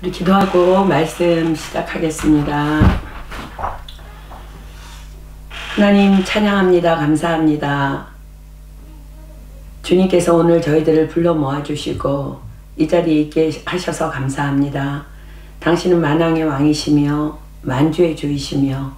우리 기도하고 말씀 시작하겠습니다. 하나님 찬양합니다. 감사합니다. 주님께서 오늘 저희들을 불러 모아주시고 이 자리에 있게 하셔서 감사합니다. 당신은 만왕의 왕이시며 만주의 주이시며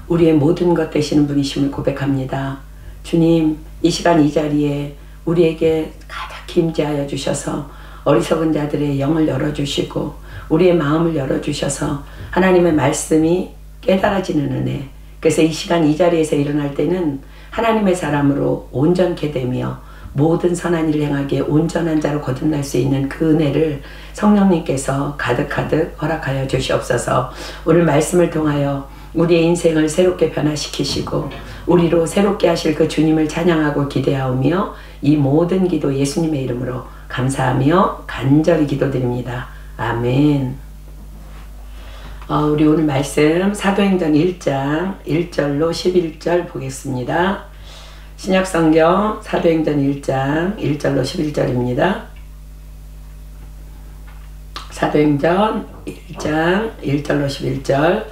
우리의 모든 것 되시는 분이심을 고백합니다. 주님, 이 시간 이 자리에 우리에게 가득히 임재하여 주셔서 어리석은 자들의 영을 열어주시고 우리의 마음을 열어주셔서 하나님의 말씀이 깨달아지는 은혜, 그래서 이 시간 이 자리에서 일어날 때는 하나님의 사람으로 온전케 되며 모든 선한 일을 행하기에 온전한 자로 거듭날 수 있는 그 은혜를 성령님께서 가득가득 허락하여 주시옵소서. 오늘 말씀을 통하여 우리의 인생을 새롭게 변화시키시고 우리로 새롭게 하실 그 주님을 찬양하고 기대하오며 이 모든 기도 예수님의 이름으로 감사하며 간절히 기도드립니다. 아멘. 우리 오늘 말씀 사도행전 1장 1절로 11절 보겠습니다. 신약성경 사도행전 1장 1절로 11절입니다. 사도행전 1장 1절로 11절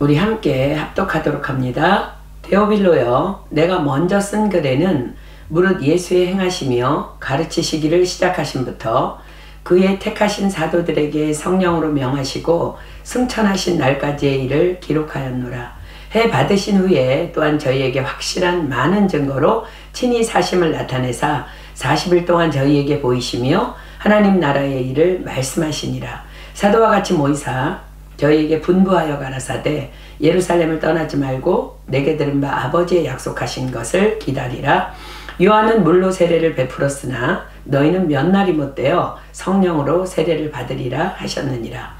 우리 함께 합독하도록 합니다. 데오빌로여, 내가 먼저 쓴 글에는 무릇 예수의 행하시며 가르치시기를 시작하신부터 그의 택하신 사도들에게 성령으로 명하시고 승천하신 날까지의 일을 기록하였노라. 해 받으신 후에 또한 저희에게 확실한 많은 증거로 친히 사심을 나타내사 40일 동안 저희에게 보이시며 하나님 나라의 일을 말씀하시니라. 사도와 같이 모이사 저희에게 분부하여 가라사대 예루살렘을 떠나지 말고 내게 들은 바 아버지의 약속하신 것을 기다리라. 요한은 물로 세례를 베풀었으나 너희는 몇 날이 못되어 성령으로 세례를 받으리라 하셨느니라.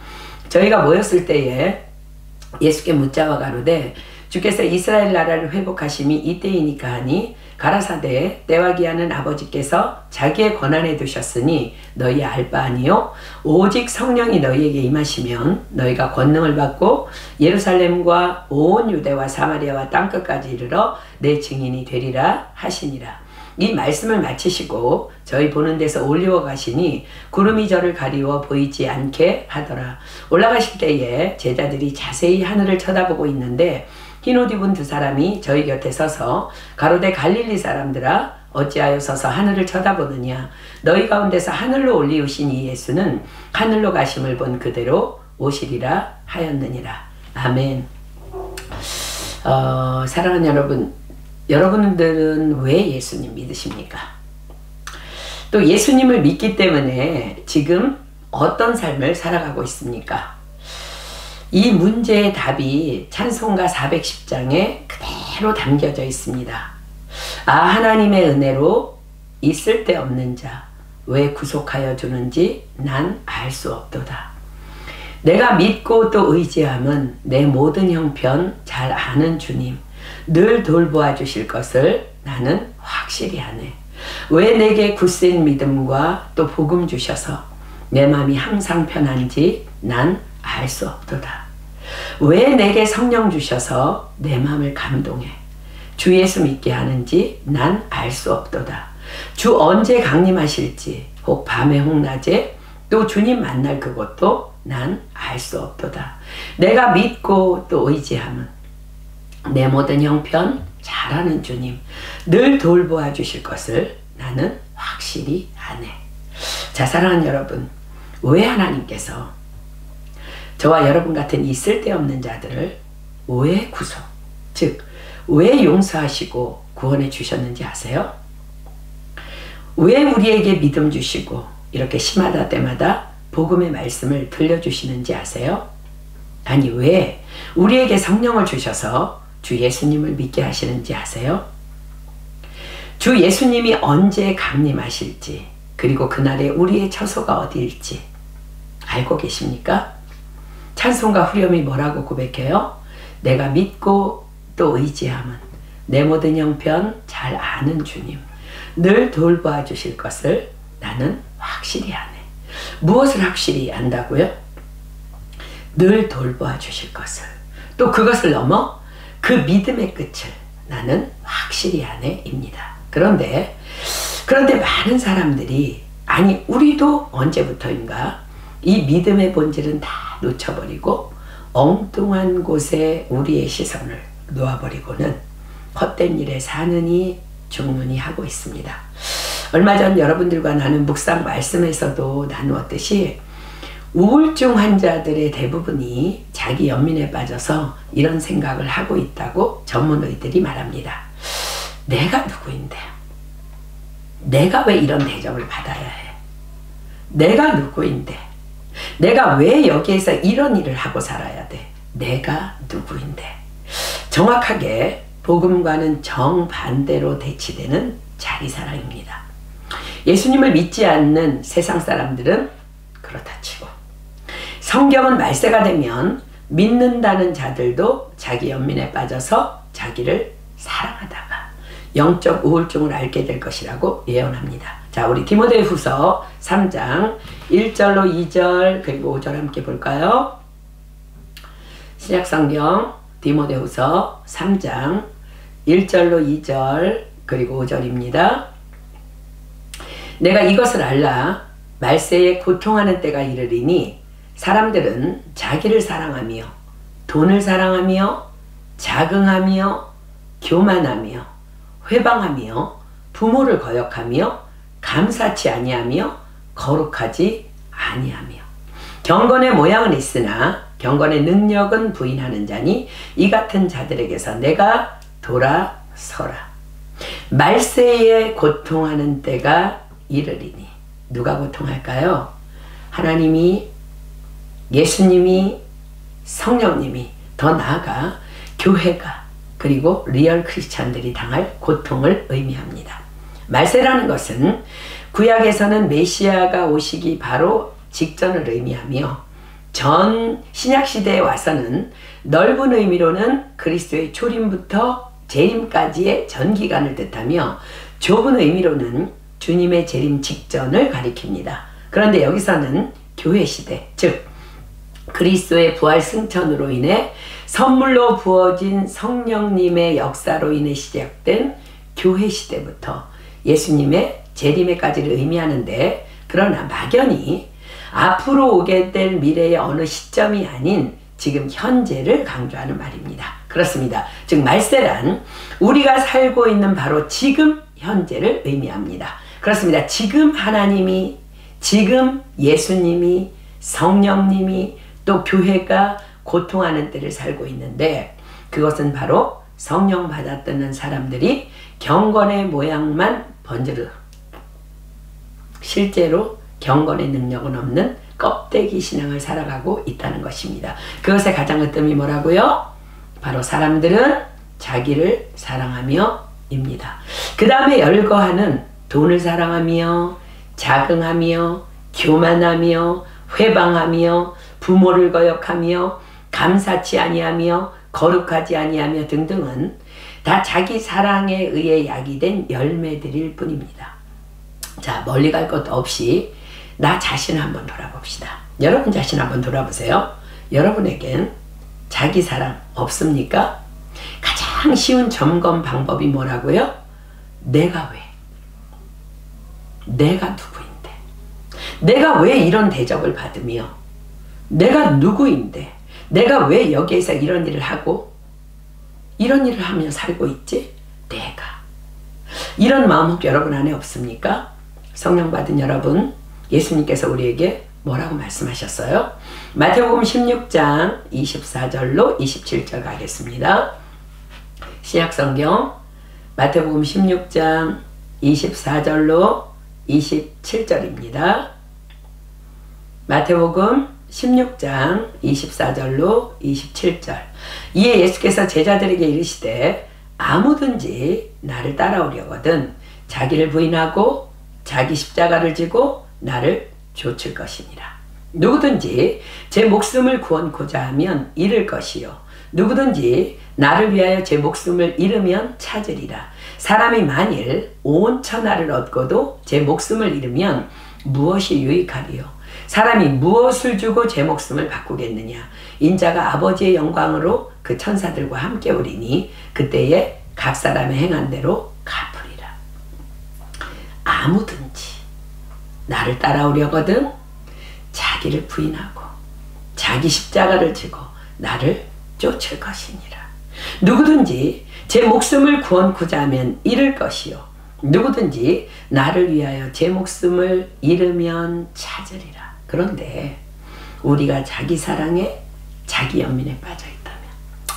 저희가 모였을 때에 예수께 묻자와 가로되 주께서 이스라엘 나라를 회복하심이 이때이니까 하니 가라사대 때와 기한은 아버지께서 자기의 권한에 두셨으니 너희 알 바 아니요 오직 성령이 너희에게 임하시면 너희가 권능을 받고 예루살렘과 온 유대와 사마리아와 땅끝까지 이르러 내 증인이 되리라 하시니라. 이 말씀을 마치시고 저희 보는 데서 올리워 가시니 구름이 저를 가리워 보이지 않게 하더라. 올라가실 때에 제자들이 자세히 하늘을 쳐다보고 있는데 흰옷 입은 두 사람이 저희 곁에 서서 가로되 갈릴리 사람들아 어찌하여 서서 하늘을 쳐다보느냐. 너희 가운데서 하늘로 올리우신 이 예수는 하늘로 가심을 본 그대로 오시리라 하였느니라. 아멘. 사랑하는 여러분, 여러분들은 왜 예수님 믿으십니까? 또 예수님을 믿기 때문에 지금 어떤 삶을 살아가고 있습니까? 이 문제의 답이 찬송가 410장에 그대로 담겨져 있습니다. 하나님의 은혜로 이 쓸데없는 자 왜 구속하여 주는지 난 알 수 없도다. 내가 믿고 또 의지함은 내 모든 형편 잘 아는 주님 늘 돌보아 주실 것을 나는 확실히 하네. 왜 내게 굳센 믿음과 또 복음 주셔서 내 마음이 항상 편한지 난 알 수 없도다. 왜 내게 성령 주셔서 내 마음을 감동해 주 예수 믿게 하는지 난 알 수 없도다. 주 언제 강림하실지 혹 밤에 혹 낮에 또 주님 만날 그것도 난 알 수 없도다. 내가 믿고 또 의지함은 내 모든 형편 잘하는 주님 늘 돌보아 주실 것을 나는 확실히 아네. 자, 사랑하는 여러분, 왜 하나님께서 저와 여러분 같은 이 쓸데없는 자들을 왜 구속, 즉 왜 용서하시고 구원해 주셨는지 아세요? 왜 우리에게 믿음 주시고 이렇게 심하다 때마다 복음의 말씀을 들려주시는지 아세요? 아니, 왜 우리에게 성령을 주셔서 주 예수님을 믿게 하시는지 아세요? 주 예수님이 언제 강림하실지 그리고 그날에 우리의 처소가 어디일지 알고 계십니까? 찬송가 후렴이 뭐라고 고백해요? 내가 믿고 또 의지함은 내 모든 형편 잘 아는 주님 늘 돌보아 주실 것을 나는 확실히 아네. 무엇을 확실히 안다고요? 늘 돌보아 주실 것을, 또 그것을 넘어 그 믿음의 끝을 나는 확실히 아네입니다. 그런데 많은 사람들이, 아니 우리도 언제부터인가 이 믿음의 본질은 다 놓쳐버리고 엉뚱한 곳에 우리의 시선을 놓아버리고는 헛된 일에 사느니 죽느니 하고 있습니다. 얼마 전 여러분들과 나눈 묵상 말씀에서도 나누었듯이 우울증 환자들의 대부분이 자기 연민에 빠져서 이런 생각을 하고 있다고 전문의들이 말합니다. 내가 누구인데? 내가 왜 이런 대접을 받아야 해? 내가 누구인데? 내가 왜 여기에서 이런 일을 하고 살아야 돼? 내가 누구인데? 정확하게 복음과는 정반대로 대치되는 자기사랑입니다. 예수님을 믿지 않는 세상 사람들은 그렇다 치고, 성경은 말세가 되면 믿는다는 자들도 자기 연민에 빠져서 자기를 사랑하다가 영적 우울증을 앓게 될 것이라고 예언합니다. 자, 우리 디모데후서 3장 1절로 2절 그리고 5절 함께 볼까요? 신약성경 디모데후서 3장 1절로 2절 그리고 5절입니다. 내가 이것을 알라. 말세에 고통하는 때가 이르리니 사람들은 자기를 사랑하며 돈을 사랑하며 자긍하며 교만하며 회방하며 부모를 거역하며 감사치 아니하며 거룩하지 아니하며 경건의 모양은 있으나 경건의 능력은 부인하는 자니 이 같은 자들에게서 내가 돌아서라. 말세에 고통하는 때가 이르리니 누가 고통할까요? 하나님이, 예수님이, 성령님이, 더 나아가 교회가, 그리고 리얼 크리스찬들이 당할 고통을 의미합니다. 말세라는 것은 구약에서는 메시아가 오시기 바로 직전을 의미하며 전 신약시대에 와서는 넓은 의미로는 그리스도의 초림부터 재림까지의 전기간을 뜻하며 좁은 의미로는 주님의 재림 직전을 가리킵니다. 그런데 여기서는 교회시대, 즉 그리스도의 부활 승천으로 인해 선물로 부어진 성령님의 역사로 인해 시작된 교회시대부터 예수님의 재림에까지를 의미하는데, 그러나 막연히 앞으로 오게 될 미래의 어느 시점이 아닌 지금 현재를 강조하는 말입니다. 그렇습니다. 즉 말세란 우리가 살고 있는 바로 지금 현재를 의미합니다. 그렇습니다. 지금 하나님이, 지금 예수님이, 성령님이, 또 교회가 고통하는 때를 살고 있는데, 그것은 바로 성령 받았다는 사람들이 경건의 모양만 번지르, 실제로 경건의 능력은 없는 껍데기 신앙을 살아가고 있다는 것입니다. 그것의 가장 으뜸이 뭐라고요? 바로 사람들은 자기를 사랑하며 입니다. 그 다음에 열거하는 돈을 사랑하며 자긍하며 교만하며 회방하며 부모를 거역하며 감사치 아니하며 거룩하지 아니하며 등등은 다 자기 사랑에 의해 야기된 열매들일 뿐입니다. 자, 멀리 갈 것도 없이 나 자신을 한번 돌아봅시다. 여러분 자신 한번 돌아보세요. 여러분에겐 자기 사랑 없습니까? 가장 쉬운 점검 방법이 뭐라고요? 내가 왜? 내가 누구인데? 내가 왜 이런 대접을 받으며? 내가 누구인데? 내가 왜 여기에서 이런 일을 하고 이런 일을 하며 살고 있지? 내가. 이런 마음 혹 여러분 안에 없습니까? 성령 받은 여러분, 예수님께서 우리에게 뭐라고 말씀하셨어요? 마태복음 16장 24절로 27절 가겠습니다. 신약성경 마태복음 16장 24절로 27절입니다. 마태복음 16장 24절로 27절. 이에 예수께서 제자들에게 이르시되 아무든지 나를 따라오려거든 자기를 부인하고 자기 십자가를 지고 나를 좇을 것이니라. 누구든지 제 목숨을 구원코자 하면 잃을 것이요 누구든지 나를 위하여 제 목숨을 잃으면 찾으리라. 사람이 만일 온 천하를 얻고도 제 목숨을 잃으면 무엇이 유익하리요? 사람이 무엇을 주고 제 목숨을 바꾸겠느냐? 인자가 아버지의 영광으로 그 천사들과 함께 오리니 그때에 각 사람의 행한 대로 갚으리라. 아무든지 나를 따라오려거든 자기를 부인하고 자기 십자가를 지고 나를 쫓을 것이니라. 누구든지 제 목숨을 구원코자 하면 잃을 것이요 누구든지 나를 위하여 제 목숨을 잃으면 찾으리라. 그런데 우리가 자기 사랑에 자기 연민에 빠져 있다면,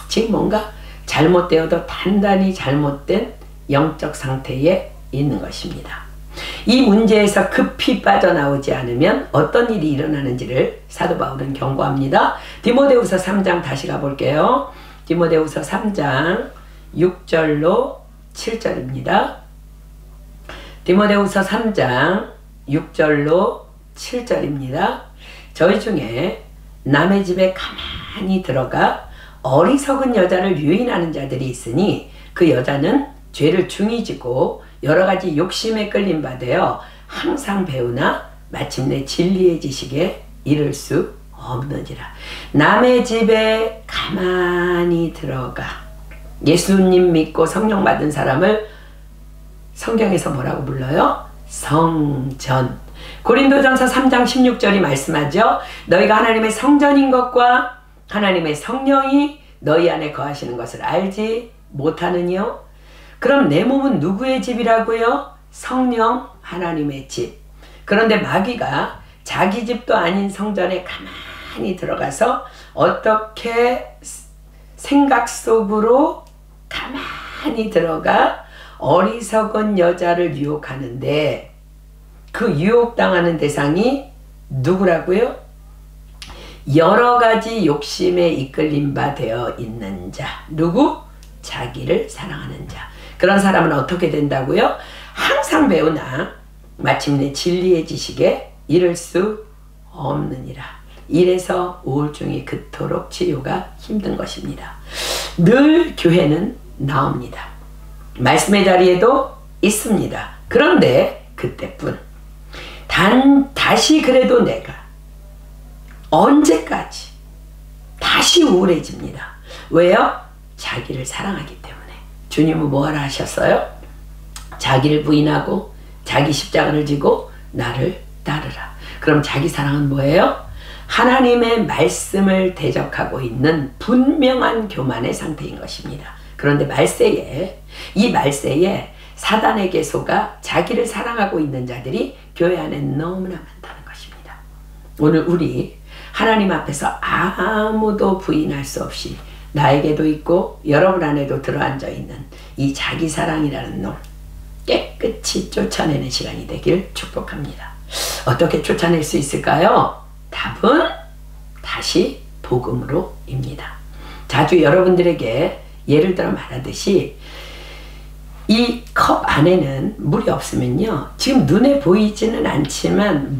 지금 뭔가 잘못되어도 단단히 잘못된 영적 상태에 있는 것입니다. 이 문제에서 급히 빠져나오지 않으면 어떤 일이 일어나는지를 사도 바울은 경고합니다. 디모데후서 3장 다시 가볼게요. 디모데후서 3장 6절로 7절입니다. 디모데후서 3장 6절로 7절입니다. 저희 중에 남의 집에 가만히 들어가 어리석은 여자를 유인하는 자들이 있으니 그 여자는 죄를 중히 지고 여러 가지 욕심에 끌림 받아 항상 배우나 마침내 진리의 지식에 이를 수 없느니라. 남의 집에 가만히 들어가 예수님 믿고 성령 받은 사람을 성경에서 뭐라고 불러요? 성전. 고린도전서 3장 16절이 말씀하죠. 너희가 하나님의 성전인 것과 하나님의 성령이 너희 안에 거하시는 것을 알지 못하느니요. 그럼 내 몸은 누구의 집이라고요? 성령 하나님의 집. 그런데 마귀가 자기 집도 아닌 성전에 가만히 들어가서 어떻게 생각 속으로 가만히 들어가 어리석은 여자를 유혹하는데, 그 유혹당하는 대상이 누구라고요? 여러 가지 욕심에 이끌림 바 되어 있는 자. 누구? 자기를 사랑하는 자. 그런 사람은 어떻게 된다고요? 항상 배우나 마침내 진리의 지식에 이를 수 없느니라. 이래서 우울증이 그토록 치료가 힘든 것입니다. 늘 교회는 나옵니다. 말씀의 자리에도 있습니다. 그런데 그때뿐. 다시 그래도 내가 언제까지 다시 우울해집니다. 왜요? 자기를 사랑하기 때문에. 주님은 뭐하라 하셨어요? 자기를 부인하고 자기 십자가를 지고 나를 따르라. 그럼 자기 사랑은 뭐예요? 하나님의 말씀을 대적하고 있는 분명한 교만의 상태인 것입니다. 그런데 이 말세에 사단에게 속아 자기를 사랑하고 있는 자들이 교회 안에 너무나 많다는 것입니다. 오늘 우리 하나님 앞에서 아무도 부인할 수 없이 나에게도 있고 여러분 안에도 들어앉아 있는 이 자기 사랑이라는 놈 깨끗이 쫓아내는 시간이 되길 축복합니다. 어떻게 쫓아낼 수 있을까요? 답은 다시 복음으로입니다. 자주 여러분들에게 예를 들어 말하듯이 이 컵 안에는 물이 없으면요, 지금 눈에 보이지는 않지만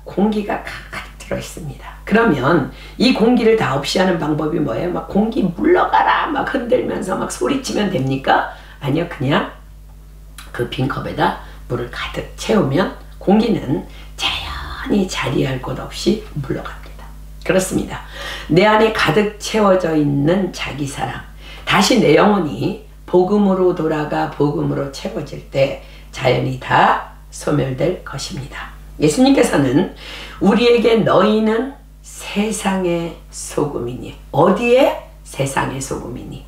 공기가 가득 들어 있습니다. 그러면 이 공기를 다 없이 하는 방법이 뭐예요? 막 공기 물러가라 막 흔들면서 막 소리치면 됩니까? 아니요, 그냥 그 빈 컵에다 물을 가득 채우면 공기는 자연히 자리할 곳 없이 물러갑니다. 그렇습니다. 내 안에 가득 채워져 있는 자기 사랑, 다시 내 영혼이 복음으로 돌아가 복음으로 채워질 때 자연히 다 소멸될 것입니다. 예수님께서는 우리에게 너희는 세상의 소금이니. 어디에? 세상의 소금이니.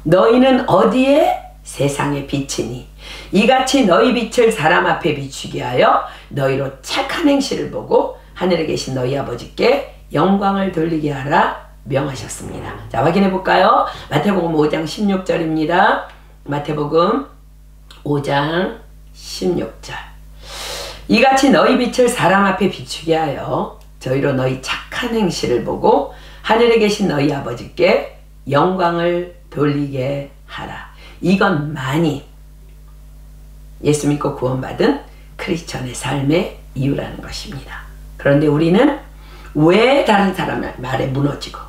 너희는 어디에? 세상의 빛이니. 이같이 너희 빛을 사람 앞에 비추게 하여 너희로 착한 행실을 보고 하늘에 계신 너희 아버지께 영광을 돌리게 하라 명하셨습니다. 자, 확인해 볼까요? 마태복음 5장 16절입니다. 마태복음 5장 16절. 이같이 너희 빛을 사람 앞에 비추게 하여 저희로 너희 착한 행실을 보고 하늘에 계신 너희 아버지께 영광을 돌리게 하라. 이것만이 예수 믿고 구원받은 크리스천의 삶의 이유라는 것입니다. 그런데 우리는 왜 다른 사람 말에 무너지고,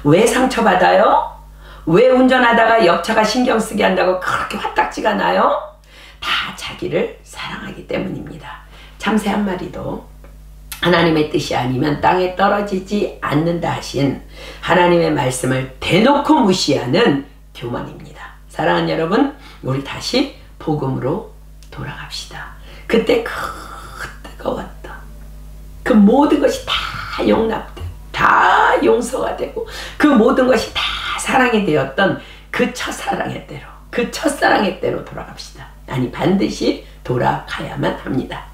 왜 상처받아요? 왜 운전하다가 옆차가 신경 쓰게 한다고 그렇게 화딱지가 나요? 다 자기를 사랑하기 때문입니다. 참새 한 마리도 하나님의 뜻이 아니면 땅에 떨어지지 않는다 하신 하나님의 말씀을 대놓고 무시하는 교만입니다. 사랑하는 여러분, 우리 다시 복음으로 돌아갑시다. 그때 그 뜨거웠던 그 모든 것이 다 용납되고 다 용서가 되고 그 모든 것이 다 사랑이 되었던 그 첫사랑의 때로, 그 첫사랑의 때로 돌아갑시다. 아니, 반드시 돌아가야만 합니다.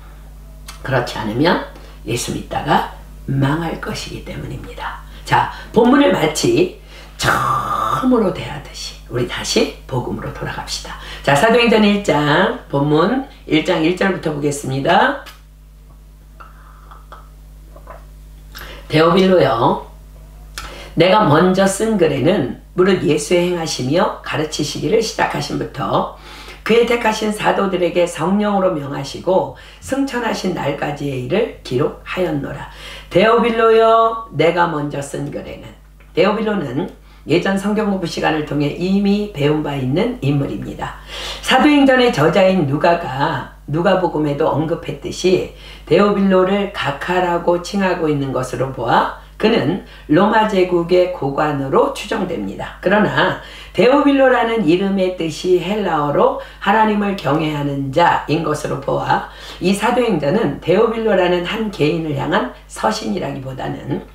그렇지 않으면 예수 믿다가 망할 것이기 때문입니다. 자, 본문을 마치 처음으로 대하듯이 우리 다시 복음으로 돌아갑시다. 자, 사도행전 1장 본문 1장 1절부터 보겠습니다. 데오빌로여, 내가 먼저 쓴 글에는 무릇 예수의 행하시며 가르치시기를 시작하신부터 그의 택하신 사도들에게 성령으로 명하시고 승천하신 날까지의 일을 기록하였노라. 데오빌로여, 내가 먼저 쓴 글에는. 데오빌로는 예전 성경 공부 시간을 통해 이미 배운 바 있는 인물입니다. 사도행전의 저자인 누가가 누가복음에도 언급했듯이 데오빌로를 각하라고 칭하고 있는 것으로 보아 그는 로마 제국의 고관으로 추정됩니다. 그러나 데오빌로라는 이름의 뜻이 헬라어로 하나님을 경외하는 자인 것으로 보아 이 사도행전은 데오빌로라는 한 개인을 향한 서신이라기보다는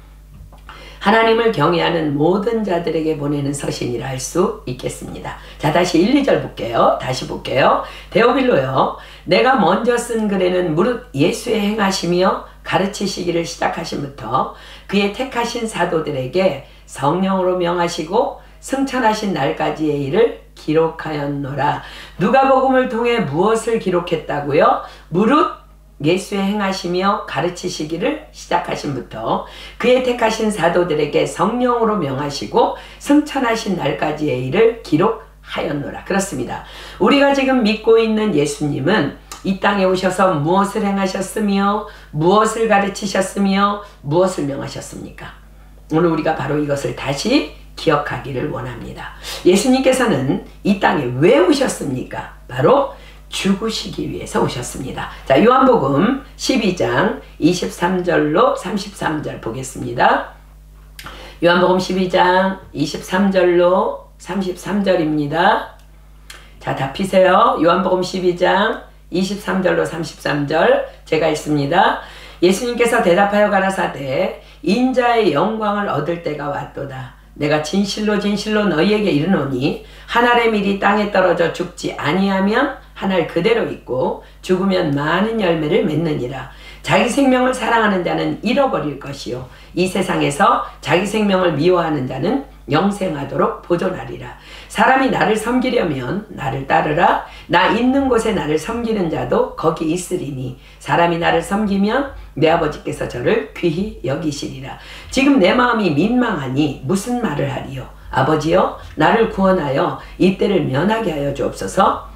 하나님을 경외하는 모든 자들에게 보내는 서신이라 할 수 있겠습니다. 자, 다시 1, 2절 볼게요. 다시 볼게요. 데오빌로여, 내가 먼저 쓴 글에는 무릇 예수의 행하시며 가르치시기를 시작하신부터 그의 택하신 사도들에게 성령으로 명하시고 승천하신 날까지의 일을 기록하였노라. 누가복음을 통해 무엇을 기록했다고요? 무릇 예수의 행하시며 가르치시기를 시작하신부터 그의 택하신 사도들에게 성령으로 명하시고 승천하신 날까지의 일을 기록하였노라. 그렇습니다. 우리가 지금 믿고 있는 예수님은 이 땅에 오셔서 무엇을 행하셨으며 무엇을 가르치셨으며 무엇을 명하셨습니까? 오늘 우리가 바로 이것을 다시 기억하기를 원합니다. 예수님께서는 이 땅에 왜 오셨습니까? 바로 죽으시기 위해서 오셨습니다. 자, 요한복음 12장 23절로 33절 보겠습니다. 요한복음 12장 23절로 33절입니다. 자, 다 피세요. 요한복음 12장 23절로 33절 제가 읽습니다. 예수님께서 대답하여 가라사대 인자의 영광을 얻을 때가 왔도다. 내가 진실로 진실로 너희에게 이르노니 한 알의 밀이 땅에 떨어져 죽지 아니하면 한 알 그대로 있고 죽으면 많은 열매를 맺느니라. 자기 생명을 사랑하는 자는 잃어버릴 것이요 이 세상에서 자기 생명을 미워하는 자는 영생하도록 보존하리라. 사람이 나를 섬기려면 나를 따르라. 나 있는 곳에 나를 섬기는 자도 거기 있으리니 사람이 나를 섬기면 내 아버지께서 저를 귀히 여기시리라. 지금 내 마음이 민망하니 무슨 말을 하리요? 아버지여, 나를 구원하여 이때를 면하게 하여 주옵소서.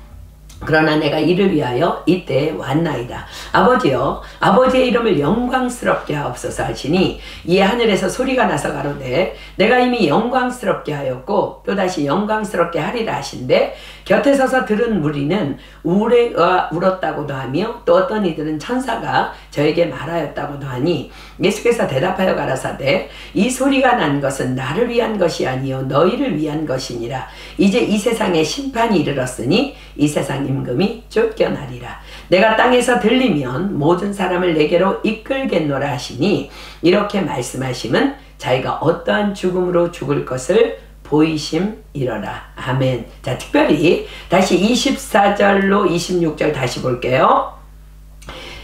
그러나 내가 이를 위하여 이때에 왔나이다. 아버지여, 아버지의 이름을 영광스럽게 하옵소서 하시니 이에 하늘에서 소리가 나서 가로되 내가 이미 영광스럽게 하였고 또다시 영광스럽게 하리라 하신대 곁에 서서 들은 무리는 우레가 울었다고도 하며 또 어떤 이들은 천사가 저에게 말하였다고도 하니 예수께서 대답하여 가라사대 이 소리가 난 것은 나를 위한 것이 아니요 너희를 위한 것이니라. 이제 이 세상에 심판이 이르렀으니 이 세상 임금이 쫓겨나리라. 내가 땅에서 들리면 모든 사람을 내게로 이끌겠노라 하시니 이렇게 말씀하심은 자기가 어떠한 죽음으로 죽을 것을 보이심이러라. 아멘. 자, 특별히 다시 24절로 26절 다시 볼게요.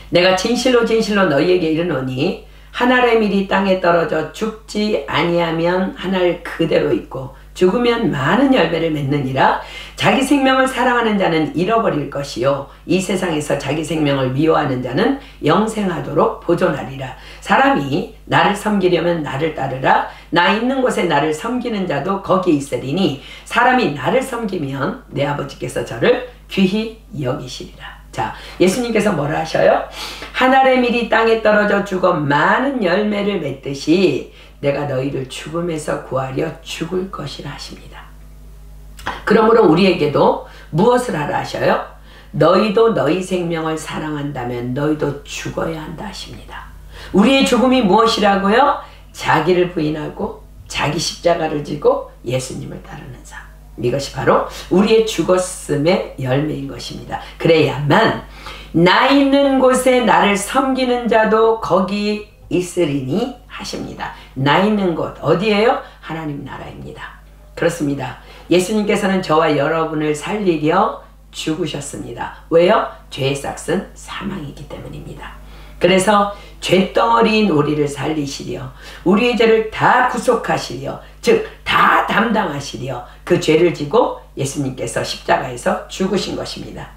내가 진실로 진실로 너희에게 이르노니 한 알의 밀이 땅에 떨어져 죽지 아니하면 한 알 그대로 있고 죽으면 많은 열매를 맺느니라. 자기 생명을 사랑하는 자는 잃어버릴 것이요 이 세상에서 자기 생명을 미워하는 자는 영생하도록 보존하리라. 사람이 나를 섬기려면 나를 따르라. 나 있는 곳에 나를 섬기는 자도 거기 있으리니 사람이 나를 섬기면 내 아버지께서 저를 귀히 여기시리라. 자, 예수님께서 뭐라 하셔요? 한 알의 밀이 땅에 떨어져 죽어 많은 열매를 맺듯이 내가 너희를 죽음에서 구하려 죽을 것이라 하십니다. 그러므로 우리에게도 무엇을 하라 하셔요? 너희도 너희 생명을 사랑한다면 너희도 죽어야 한다 하십니다. 우리의 죽음이 무엇이라고요? 자기를 부인하고 자기 십자가를 지고 예수님을 따르는 삶. 이것이 바로 우리의 죽었음의 열매인 것입니다. 그래야만 나 있는 곳에 나를 섬기는 자도 거기 있으리니 하십니다. 나 있는 곳 어디예요? 하나님 나라입니다. 그렇습니다. 예수님께서는 저와 여러분을 살리려 죽으셨습니다. 왜요? 죄의 삭은 사망이기 때문입니다. 그래서 죄덩어리인 우리를 살리시려, 우리의 죄를 다 구속하시려, 즉 다 담당하시려 그 죄를 지고 예수님께서 십자가에서 죽으신 것입니다.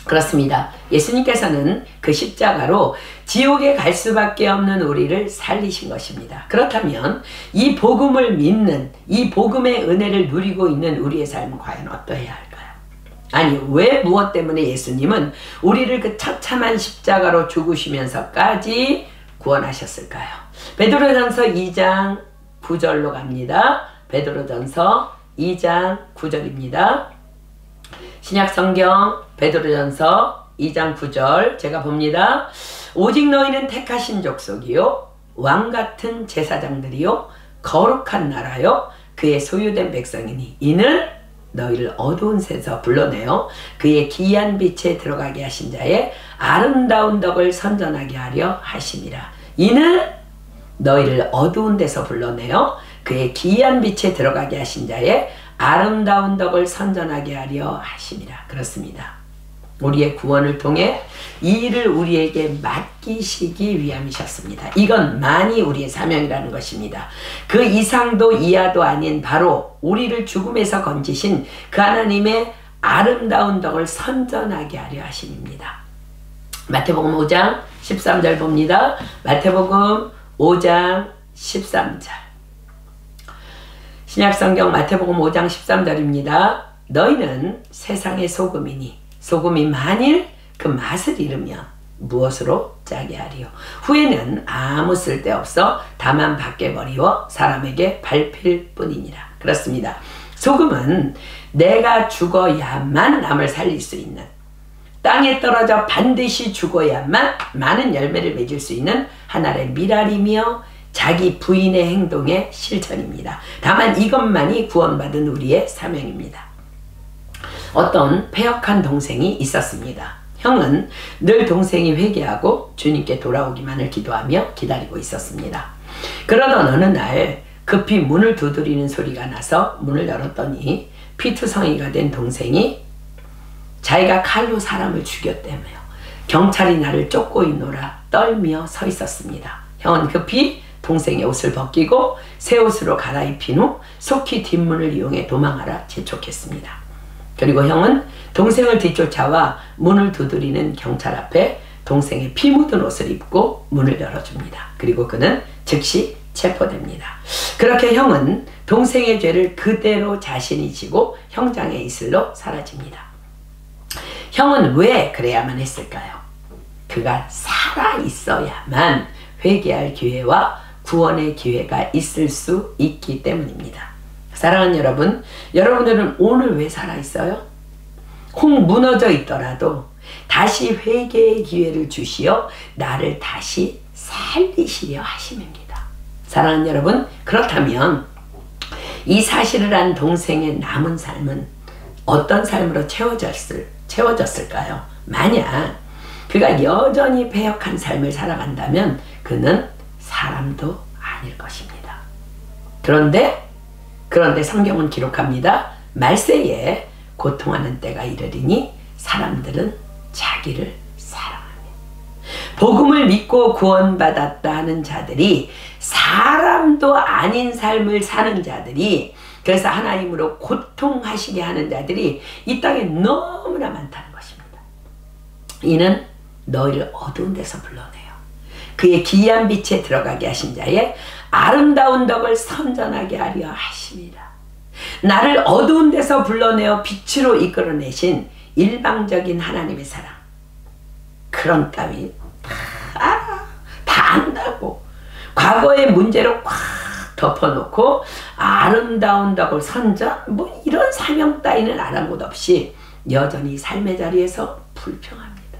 그렇습니다. 예수님께서는 그 십자가로 지옥에 갈 수밖에 없는 우리를 살리신 것입니다. 그렇다면 이 복음을 믿는, 이 복음의 은혜를 누리고 있는 우리의 삶은 과연 어떠해야 할까요? 아니, 왜 무엇 때문에 예수님은 우리를 그 처참한 십자가로 죽으시면서까지 구원하셨을까요? 베드로전서 2장 9절로 갑니다. 베드로전서 2장 9절입니다. 신약성경 베드로전서 2장 9절 제가 봅니다. 오직 너희는 택하신 족속이요 왕같은 제사장들이요 거룩한 나라요 그의 소유된 백성이니 이는 너희를 어두운 새에서 불러내어 그의 기이한 빛에 들어가게 하신 자의 아름다운 덕을 선전하게 하려 하심이라. 이는 너희를 어두운 데서 불러내어 그의 기이한 빛에 들어가게 하신 자의 아름다운 덕을 선전하게 하려 하심이라. 그렇습니다. 우리의 구원을 통해 이 일을 우리에게 맡기시기 위함이셨습니다. 이건 만이 우리의 사명이라는 것입니다. 그 이상도 이하도 아닌 바로 우리를 죽음에서 건지신 그 하나님의 아름다운 덕을 선전하게 하려 하심입니다. 마태복음 5장 13절 봅니다. 마태복음 5장 13절 신약성경 마태복음 5장 13절입니다. 너희는 세상의 소금이니 소금이 만일 그 맛을 잃으면 무엇으로 짜게 하리요? 후에는 아무 쓸데없어 다만 밖에 버리워 사람에게 밟힐 뿐이니라. 그렇습니다. 소금은 내가 죽어야만 남을 살릴 수 있는, 땅에 떨어져 반드시 죽어야만 많은 열매를 맺을 수 있는 하나의 미랄이며 자기 부인의 행동의 실천입니다. 다만 이것만이 구원받은 우리의 사명입니다. 어떤 패역한 동생이 있었습니다. 형은 늘 동생이 회개하고 주님께 돌아오기만을 기도하며 기다리고 있었습니다. 그러던 어느 날 급히 문을 두드리는 소리가 나서 문을 열었더니 피투성이가 된 동생이 자기가 칼로 사람을 죽였다며요. 경찰이 나를 쫓고 있노라 떨며 서 있었습니다. 형은 급히 동생의 옷을 벗기고 새 옷으로 갈아입힌 후 속히 뒷문을 이용해 도망하라 재촉했습니다. 그리고 형은 동생을 뒤쫓아와 문을 두드리는 경찰 앞에 동생의 피 묻은 옷을 입고 문을 열어줍니다. 그리고 그는 즉시 체포됩니다. 그렇게 형은 동생의 죄를 그대로 자신이 지고 형장의 이슬로 사라집니다. 형은 왜 그래야만 했을까요? 그가 살아 있어야만 회개할 기회와 구원의 기회가 있을 수 있기 때문입니다. 사랑하는 여러분, 여러분들은 오늘 왜 살아있어요? 혹 무너져 있더라도 다시 회개의 기회를 주시어 나를 다시 살리시려 하심입니다. 사랑하는 여러분, 그렇다면 이 사실을 안 동생의 남은 삶은 어떤 삶으로 채워졌을까요? 만약 그가 여전히 패역한 삶을 살아간다면 그는 사람도 아닐 것입니다. 그런데 성경은 기록합니다. 말세에 고통하는 때가 이르리니 사람들은 자기를 사랑하며. 복음을 믿고 구원받았다 하는 자들이 사람도 아닌 삶을 사는 자들이, 그래서 하나님으로 고통하시게 하는 자들이 이 땅에 너무나 많다는 것입니다. 이는 너희를 어두운 데서 불러내요 그의 기이한 빛에 들어가게 하신 자의 아름다운 덕을 선전하게 하려 하심이라. 나를 어두운 데서 불러내어 빛으로 이끌어내신 일방적인 하나님의 사랑, 그런 따위 다 안다고 과거의 문제로 꽉 덮어놓고 아름다운 덕을 선전, 뭐 이런 사명 따위는 아랑곳 없이 여전히 삶의 자리에서 불평합니다.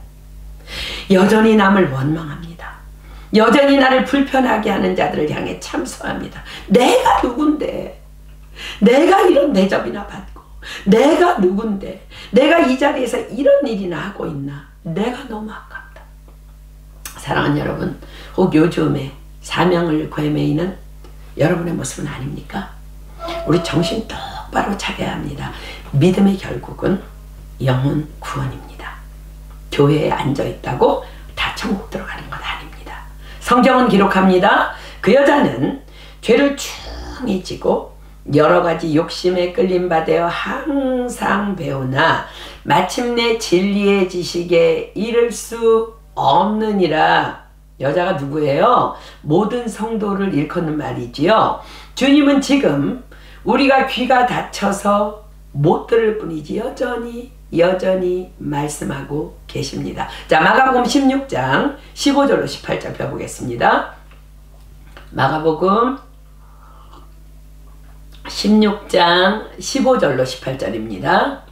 여전히 남을 원망합니다. 여전히 나를 불편하게 하는 자들을 향해 참소합니다. 내가 누군데, 내가 이런 대접이나 받고, 내가 누군데, 내가 이 자리에서 이런 일이나 하고 있나, 내가 너무 아깝다. 사랑하는 여러분, 혹 요즘에 사명을 꿰매이는 여러분의 모습은 아닙니까? 우리 정신 똑바로 차려야 합니다. 믿음의 결국은 영혼 구원입니다. 교회에 앉아있다고 다 천국 들어가는 건 아닙니다. 성경은 기록합니다. 그 여자는 죄를 충이 지고 여러가지 욕심에 끌림받아 항상 배우나 마침내 진리의 지식에 이를 수 없느니라. 여자가 누구예요? 모든 성도를 일컫는 말이지요. 주님은 지금 우리가 귀가 닫혀서 못 들을 뿐이지 여전히 말씀하고 계십니다. 자, 마가복음 16장 15절로 18절 펴보겠습니다. 마가복음 16장 15절로 18절입니다.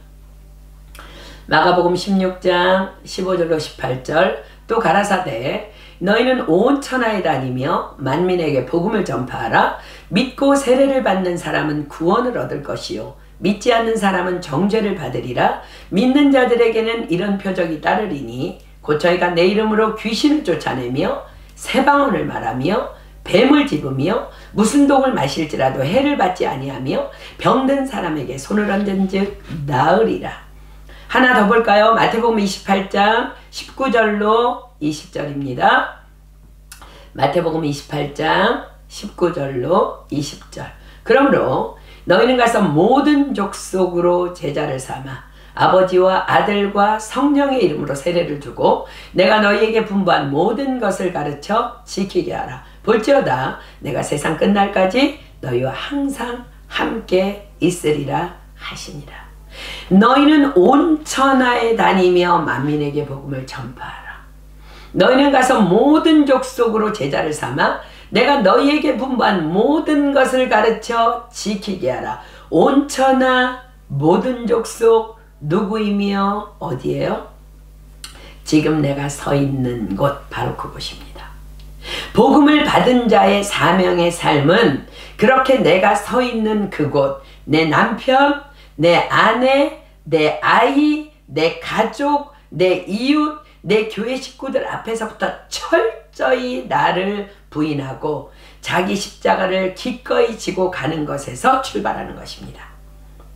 마가복음 16장 15절로 18절. 또 가라사대 너희는 온 천하에 다니며 만민에게 복음을 전파하라. 믿고 세례를 받는 사람은 구원을 얻을 것이요 믿지 않는 사람은 정죄를 받으리라. 믿는 자들에게는 이런 표적이 따르리니 곧 저희가 내 이름으로 귀신을 쫓아내며 새방언을 말하며 뱀을 집으며 무슨 독을 마실지라도 해를 받지 아니하며 병든 사람에게 손을 얹은즉 나으리라. 하나 더 볼까요? 마태복음 28장 19절로 20절입니다. 마태복음 28장 19절로 20절. 그러므로 너희는 가서 모든 족속으로 제자를 삼아 아버지와 아들과 성령의 이름으로 세례를 주고 내가 너희에게 분부한 모든 것을 가르쳐 지키게 하라. 볼지어다 내가 세상 끝날까지 너희와 항상 함께 있으리라 하시니라. 너희는 온 천하에 다니며 만민에게 복음을 전파하라. 너희는 가서 모든 족속으로 제자를 삼아 내가 너희에게 분부한 모든 것을 가르쳐 지키게 하라. 온 천하 모든 족속 누구이며 어디예요? 지금 내가 서 있는 곳 바로 그곳입니다. 복음을 받은 자의 사명의 삶은 그렇게 내가 서 있는 그곳, 내 남편, 내 아내, 내 아이, 내 가족, 내 이웃, 내 교회 식구들 앞에서부터 철저히 나를 부인하고 자기 십자가를 기꺼이 지고 가는 것에서 출발하는 것입니다.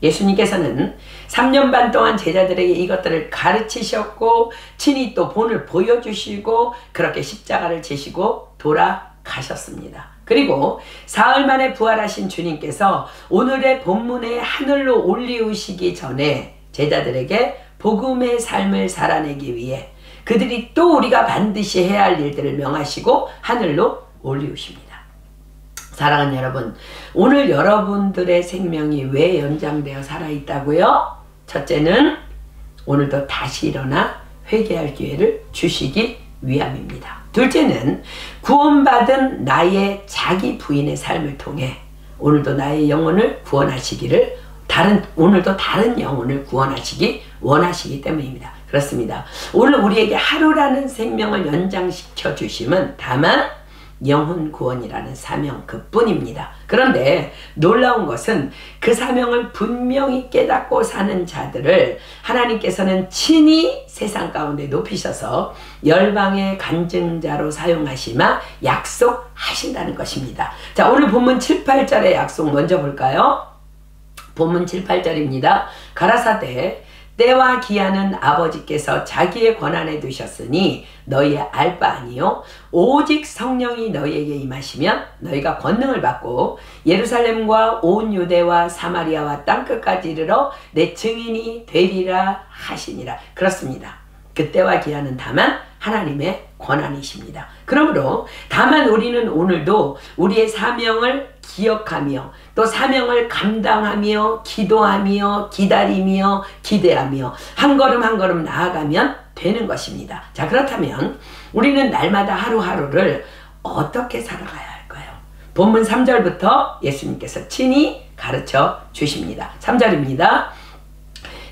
예수님께서는 3년 반 동안 제자들에게 이것들을 가르치셨고 친히 또 본을 보여주시고 그렇게 십자가를 지시고 돌아가셨습니다. 그리고 사흘 만에 부활하신 주님께서 오늘의 본문에 하늘로 올리우시기 전에 제자들에게 복음의 삶을 살아내기 위해 그들이 또 우리가 반드시 해야 할 일들을 명하시고 하늘로 올리우십니다. 사랑하는 여러분, 오늘 여러분들의 생명이 왜 연장되어 살아있다고요? 첫째는 오늘도 다시 일어나 회개할 기회를 주시기 위함입니다. 둘째는 구원받은 나의 자기 부인의 삶을 통해 오늘도 나의 영혼을 구원하시기를 오늘도 다른 영혼을 구원하시기 원하시기 때문입니다. 그렇습니다. 오늘 우리에게 하루라는 생명을 연장시켜 주심은 다만 영혼 구원이라는 사명 그뿐입니다. 그런데 놀라운 것은 그 사명을 분명히 깨닫고 사는 자들을 하나님께서는 친히 세상 가운데 높이셔서 열방의 간증자로 사용하시마 약속하신다는 것입니다. 자, 오늘 본문 7, 8절의 약속 먼저 볼까요? 본문 7, 8절입니다. 가라사대 때와 기한은 아버지께서 자기의 권한에 두셨으니 너희 알 바 아니요 오직 성령이 너희에게 임하시면 너희가 권능을 받고 예루살렘과 온 유대와 사마리아와 땅끝까지 이르러 내 증인이 되리라 하시니라. 그렇습니다. 그때와 기한은 다만 하나님의 권한이십니다. 그러므로 다만 우리는 오늘도 우리의 사명을 기억하며 또 사명을 감당하며 기도하며 기다리며 기대하며 한 걸음 한 걸음 나아가면 되는 것입니다. 자, 그렇다면 우리는 날마다 하루하루를 어떻게 살아가야 할까요? 본문 3절부터 예수님께서 친히 가르쳐 주십니다. 3절입니다.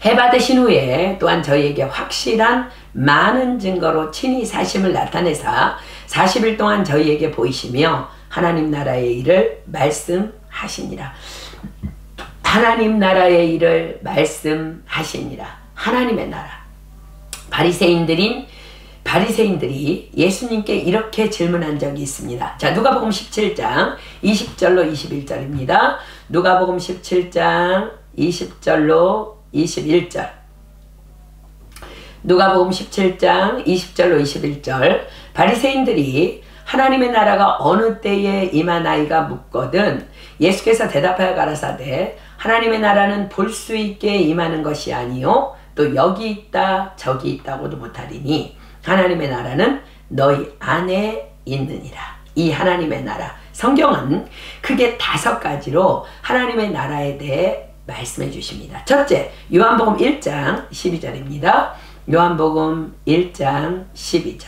해 받으신 후에 또한 저희에게 확실한 많은 증거로 친히 사심을 나타내사 40일 동안 저희에게 보이시며 하나님 나라의 일을 말씀하시니라. 하나님 나라의 일을 말씀하시니라. 하나님의 나라. 바리새인들인 바리새인들이 예수님께 이렇게 질문한 적이 있습니다. 자, 누가복음 17장 20절로 21절입니다. 누가복음 17장 20절로 21절. 누가복음 17장 20절로 21절. 바리새인들이 하나님의 나라가 어느 때에 임하나이가 묻거든 예수께서 대답하여 가라사대 하나님의 나라는 볼 수 있게 임하는 것이 아니요 또 여기 있다 저기 있다고도 못하리니 하나님의 나라는 너희 안에 있느니라. 이 하나님의 나라, 성경은 크게 5가지로 하나님의 나라에 대해 말씀해 주십니다. 첫째, 요한복음 1장 12절입니다. 요한복음 1장 12절.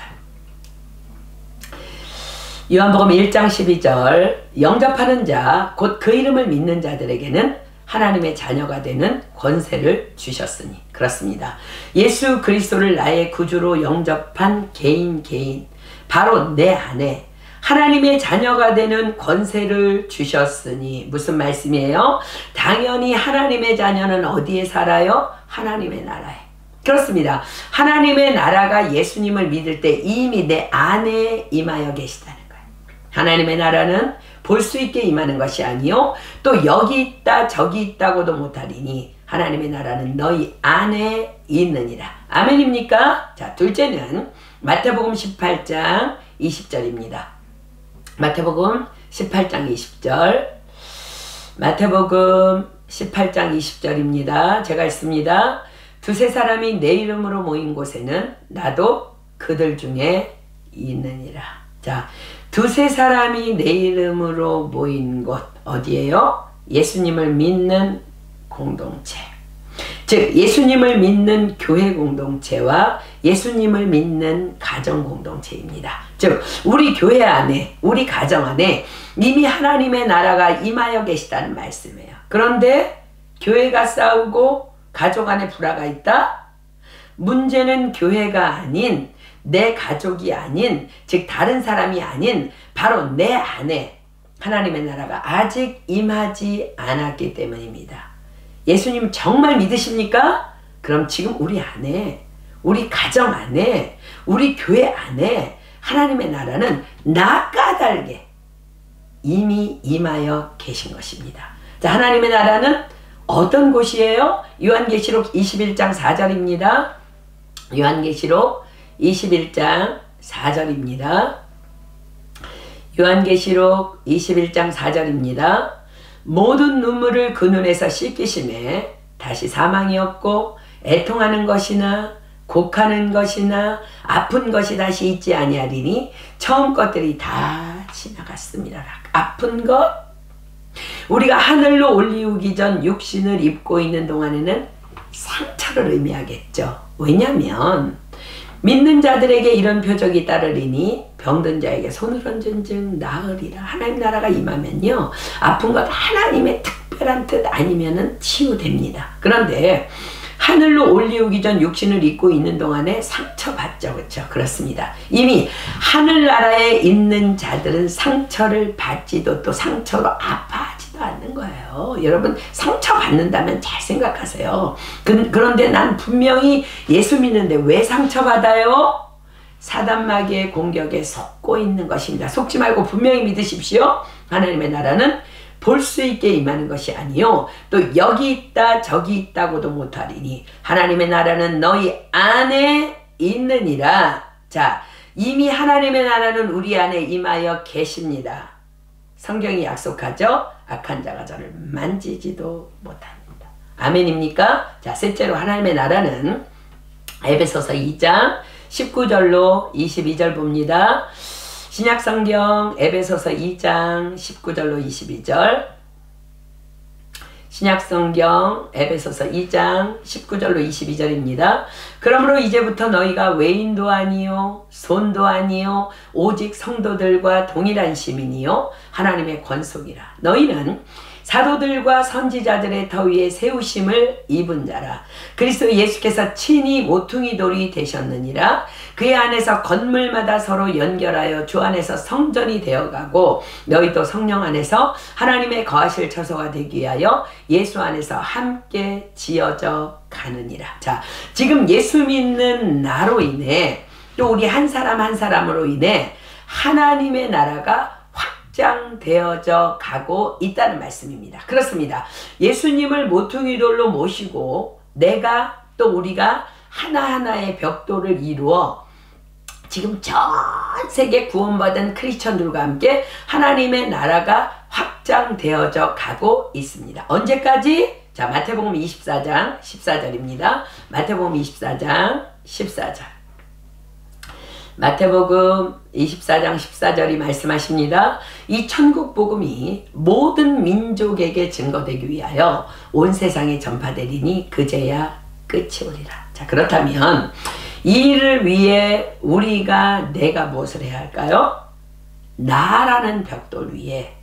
요한복음 1장 12절. 영접하는 자, 곧 그 이름을 믿는 자들에게는 하나님의 자녀가 되는 권세를 주셨으니. 그렇습니다. 예수 그리스도를 나의 구주로 영접한 개인 바로 내 안에 하나님의 자녀가 되는 권세를 주셨으니. 무슨 말씀이에요? 당연히 하나님의 자녀는 어디에 살아요? 하나님의 나라에. 그렇습니다. 하나님의 나라가 예수님을 믿을 때 이미 내 안에 임하여 계시다는 거예요. 하나님의 나라는 볼 수 있게 임하는 것이 아니요 또 여기 있다 저기 있다고도 못하리니 하나님의 나라는 너희 안에 있느니라. 아멘입니까? 자, 둘째는 마태복음 18장 20절입니다. 마태복음 18장 20절. 마태복음 18장 20절입니다. 제가 읽습니다. 두세 사람이 내 이름으로 모인 곳에는 나도 그들 중에 있느니라. 자, 두세 사람이 내 이름으로 모인 곳 어디예요? 예수님을 믿는 공동체. 즉 예수님을 믿는 교회 공동체와 예수님을 믿는 가정 공동체입니다. 즉 우리 교회 안에, 우리 가정 안에 이미 하나님의 나라가 임하여 계시다는 말씀이에요. 그런데 교회가 싸우고 가족 안에 불화가 있다? 문제는 교회가 아닌, 내 가족이 아닌, 즉 다른 사람이 아닌 바로 내 안에 하나님의 나라가 아직 임하지 않았기 때문입니다. 예수님 정말 믿으십니까? 그럼 지금 우리 안에, 우리 가정 안에, 우리 교회 안에 하나님의 나라는 나 까닭에 이미 임하여 계신 것입니다. 자, 하나님의 나라는 어떤 곳이에요? 요한계시록 21장 4절입니다. 요한계시록 21장 4절입니다. 요한계시록 21장 4절입니다. 모든 눈물을 그 눈에서 씻기심에 다시 사망이 없고 애통하는 것이나 곡하는 것이나 아픈 것이 다시 있지 아니하리니 처음 것들이 다 지나갔습니다. 아픈 것, 우리가 하늘로 올리우기 전 육신을 입고 있는 동안에는 상처를 의미하겠죠. 왜냐하면 믿는 자들에게 이런 표적이 따르리니 병든 자에게 손을 얹은 즉 나으리라. 하나님 나라가 임하면요 아픈 것 하나님의 특별한 뜻 아니면은 치유됩니다. 그런데 하늘로 올리우기 전 육신을 입고 있는 동안에 상처받죠. 그렇죠? 그렇습니다. 이미 하늘나라에 있는 자들은 상처를 받지도 또 상처로 아파하지도 않는 거예요. 여러분 상처받는다면 잘 생각하세요. 그런데 난 분명히 예수 믿는데 왜 상처받아요? 사단마귀의 공격에 속고 있는 것입니다. 속지 말고 분명히 믿으십시오. 하나님의 나라는 볼 수 있게 임하는 것이 아니요 또 여기 있다 저기 있다고도 못하리니 하나님의 나라는 너희 안에 있느니라. 자, 이미 하나님의 나라는 우리 안에 임하여 계십니다. 성경이 약속하죠. 악한 자가 저를 만지지도 못합니다. 아멘입니까? 자, 셋째로 하나님의 나라는 에베소서 2장 19절로 22절 봅니다. 신약성경 에베소서 2장 19절로 22절. 신약성경 에베소서 2장 19절로 22절입니다. 그러므로 이제부터 너희가 외인도 아니요 손도 아니요 오직 성도들과 동일한 시민이요 하나님의 권속이라. 너희는 사도들과 선지자들의 터 위에 세우심을 입은 자라. 그리스도 예수께서 친히 모퉁이 돌이 되셨느니라. 그의 안에서 건물마다 서로 연결하여 주 안에서 성전이 되어가고 너희도 성령 안에서 하나님의 거하실 처소가 되기 위하여 예수 안에서 함께 지어져 가느니라. 자, 지금 예수 믿는 나로 인해 또 우리 한 사람 한 사람으로 인해 하나님의 나라가 확장되어져 가고 있다는 말씀입니다. 그렇습니다. 예수님을 모퉁이돌로 모시고 내가 또 우리가 하나하나의 벽돌을 이루어 지금 전 세계 구원받은 크리스천들과 함께 하나님의 나라가 확장되어져 가고 있습니다. 언제까지? 자, 마태복음 24장 14절입니다. 마태복음 24장 14절. 마태복음 24장 14절이 말씀하십니다. 이 천국 복음이 모든 민족에게 증거되기 위하여 온 세상에 전파되리니 그제야 끝이 오리라. 자, 그렇다면 이 일을 위해 내가 무엇을 해야 할까요? 나라는 벽돌 위에,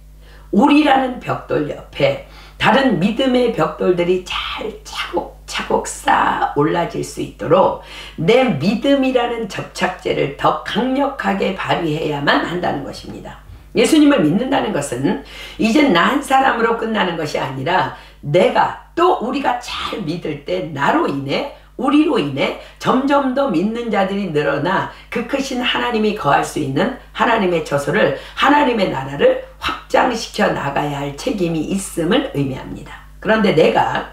우리라는 벽돌 옆에 다른 믿음의 벽돌들이 잘 차곡차곡 쌓아 올라질 수 있도록 내 믿음이라는 접착제를 더 강력하게 발휘해야만 한다는 것입니다. 예수님을 믿는다는 것은 이제 나 한 사람으로 끝나는 것이 아니라 내가 또 우리가 잘 믿을 때 나로 인해 우리로 인해 점점 더 믿는 자들이 늘어나 그 크신 하나님이 거할 수 있는 하나님의 처소를, 하나님의 나라를 확장시켜 나가야 할 책임이 있음을 의미합니다. 그런데 내가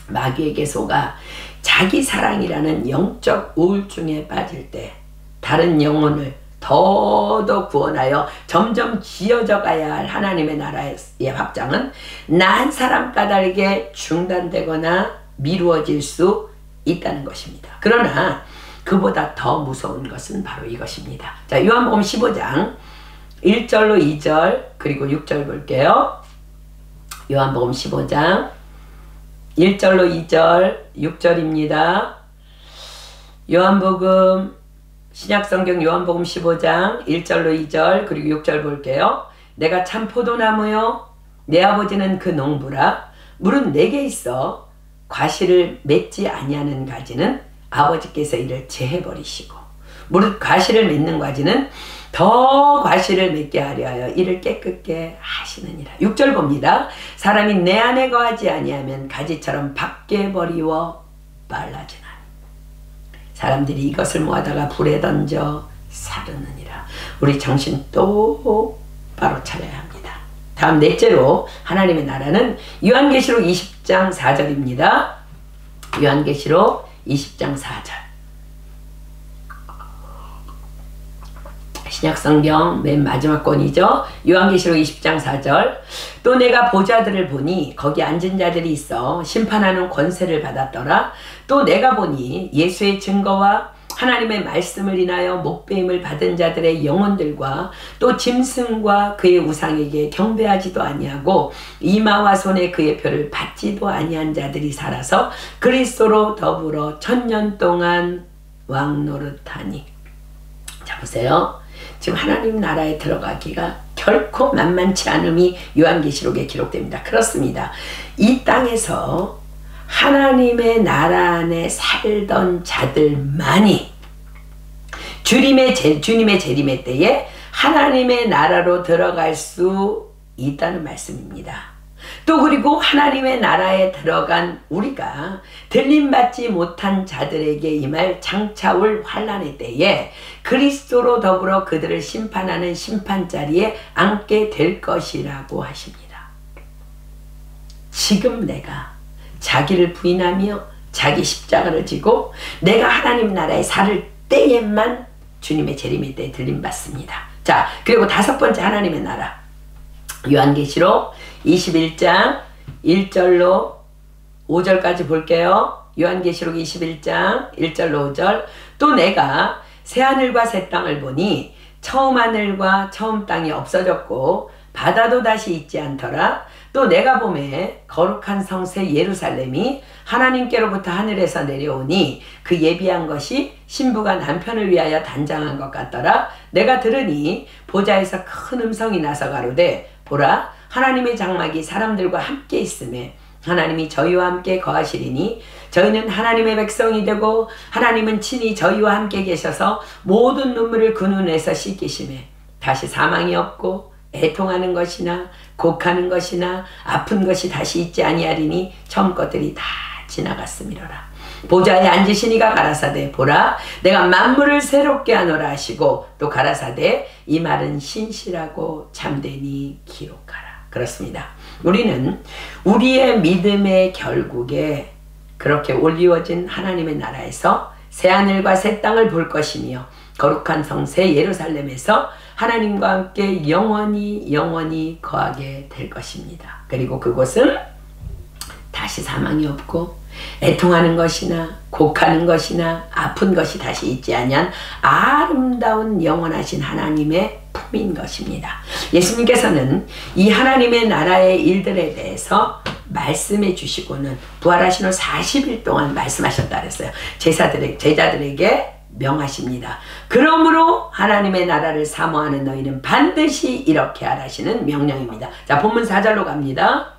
마귀에게 속아 자기 사랑이라는 영적 우울증에 빠질 때 다른 영혼을 더더 구원하여 점점 지어져 가야 할 하나님의 나라의 확장은 나 한 사람 까닭에 중단되거나 미루어질 수 있다는 것입니다. 그러나 그보다 더 무서운 것은 바로 이것입니다. 자, 요한복음 15장 1절로 2절 그리고 6절 볼게요. 요한복음 15장 1절로 2절 6절입니다. 요한복음 신약성경 요한복음 15장 1절로 2절 그리고 6절 볼게요. 내가 참 포도나무요 내 아버지는 그 농부라. 물은 내게 있어 과실을 맺지 아니하는 가지는 아버지께서 이를 제해버리시고 무릇 과실을 맺는 가지는 더 과실을 맺게 하려 하여 이를 깨끗게 하시느니라. 6절 봅니다. 사람이 내 안에 거하지 아니하면 가지처럼 밖에 버리워 말라지나니 사람들이 이것을 모아다가 불에 던져 사르느니라. 우리 정신 똑바로 차려야 합니다. 다음 넷째로 하나님의 나라는 요한계시록 20장 4절입니다. 요한계시록 20장 4절. 신약성경 맨 마지막 권이죠. 요한계시록 20장 4절. 또 내가 보좌들을 보니 거기 앉은 자들이 있어 심판하는 권세를 받았더라. 또 내가 보니 예수의 증거와 하나님의 말씀을 인하여 목배임을 받은 자들의 영혼들과 또 짐승과 그의 우상에게 경배하지도 아니하고 이마와 손에 그의 표를 받지도 아니한 자들이 살아서 그리스도로 더불어 1000년 동안 왕노릇하니. 자, 보세요. 지금 하나님 나라에 들어가기가 결코 만만치 않음이 요한계시록에 기록됩니다. 그렇습니다. 이 땅에서 하나님의 나라 안에 살던 자들만이 주님의 재림의 때에 하나님의 나라로 들어갈 수 있다는 말씀입니다. 또 그리고 하나님의 나라에 들어간 우리가 들림받지 못한 자들에게 임할 장차올 환난의 때에 그리스도로 더불어 그들을 심판하는 심판자리에 앉게 될 것이라고 하십니다. 지금 내가 자기를 부인하며 자기 십자가를 지고 내가 하나님 나라에 살을 때에만 주님의 재림의 때에 들림받습니다. 자, 그리고 다섯 번째 하나님의 나라. 요한계시록 21장 1절로 5절까지 볼게요. 요한계시록 21장 1절로 5절. 또 내가 새하늘과 새 땅을 보니 처음 하늘과 처음 땅이 없어졌고 바다도 다시 있지 않더라. 또 내가 보매 거룩한 성새 예루살렘이 하나님께로부터 하늘에서 내려오니 그 예비한 것이 신부가 남편을 위하여 단장한 것 같더라. 내가 들으니 보좌에서 큰 음성이 나서 가로되 보라 하나님의 장막이 사람들과 함께 있음에 하나님이 저희와 함께 거하시리니 저희는 하나님의 백성이 되고 하나님은 친히 저희와 함께 계셔서 모든 눈물을 그 눈에서 씻기심에 다시 사망이 없고 애통하는 것이나 곡하는 것이나 아픈 것이 다시 있지 아니하리니 처음 것들이 다 지나갔음이로라. 보좌에 앉으시니가 가라사대 보라 내가 만물을 새롭게 하노라 하시고 또 가라사대 이 말은 신실하고 참되니 기록하라. 그렇습니다. 우리는 우리의 믿음의 결국에 그렇게 올리워진 하나님의 나라에서 새하늘과 새 땅을 볼 것이며 거룩한 성새 예루살렘에서 하나님과 함께 영원히 거하게 될 것입니다. 그리고 그곳은 다시 사망이 없고 애통하는 것이나 곡하는 것이나 아픈 것이 다시 있지 아니한 아름다운 영원하신 하나님의 품인 것입니다. 예수님께서는 이 하나님의 나라의 일들에 대해서 말씀해 주시고는 부활하신 후 40일 동안 말씀하셨다 그랬어요. 제자들에게 명하십니다. 그러므로 하나님의 나라를 사모하는 너희는 반드시 이렇게 하라시는 명령입니다. 자, 본문 4절로 갑니다.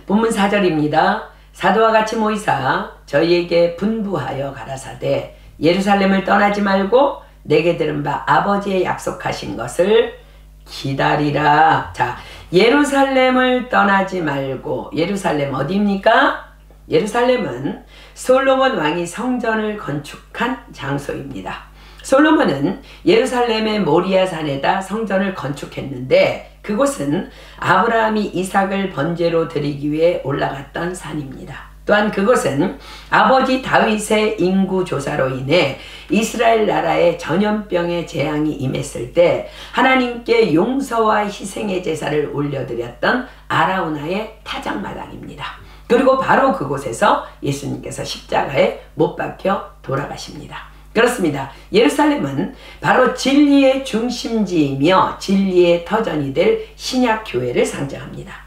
본문 4절입니다. 사도와 같이 모이사 저희에게 분부하여 가라사대 예루살렘을 떠나지 말고 내게 들은 바 아버지의 약속하신 것을 기다리라. 자, 예루살렘을 떠나지 말고, 예루살렘 어디입니까? 예루살렘은 솔로몬 왕이 성전을 건축한 장소입니다. 솔로몬은 예루살렘의 모리아 산에다 성전을 건축했는데 그곳은 아브라함이 이삭을 번제로 드리기 위해 올라갔던 산입니다. 또한 그곳은 아버지 다윗의 인구조사로 인해 이스라엘 나라에 전염병의 재앙이 임했을 때 하나님께 용서와 희생의 제사를 올려드렸던 아라우나의 타작마당입니다. 그리고 바로 그곳에서 예수님께서 십자가에 못 박혀 돌아가십니다. 그렇습니다. 예루살렘은 바로 진리의 중심지이며 진리의 터전이 될 신약교회를 상징합니다.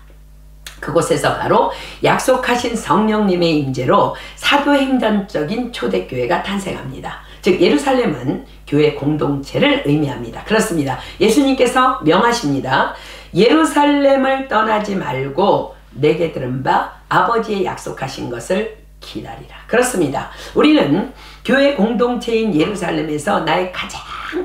그곳에서 바로 약속하신 성령님의 임재로 사도행전적인 초대교회가 탄생합니다. 즉 예루살렘은 교회 공동체를 의미합니다. 그렇습니다. 예수님께서 명하십니다. 예루살렘을 떠나지 말고 내게 들은 바 아버지의 약속하신 것을 기다리라. 그렇습니다. 우리는 교회 공동체인 예루살렘에서 나의 가장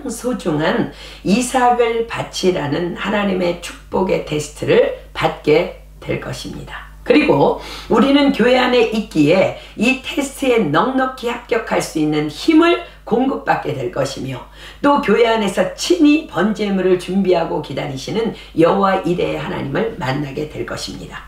소중한 이삭을 바치라는 하나님의 축복의 테스트를 받게 될 것입니다. 그리고 우리는 교회 안에 있기에 이 테스트에 넉넉히 합격할 수 있는 힘을 공급받게 될 것이며 또 교회 안에서 친히 번제물을 준비하고 기다리시는 여호와 이레의 하나님을 만나게 될 것입니다.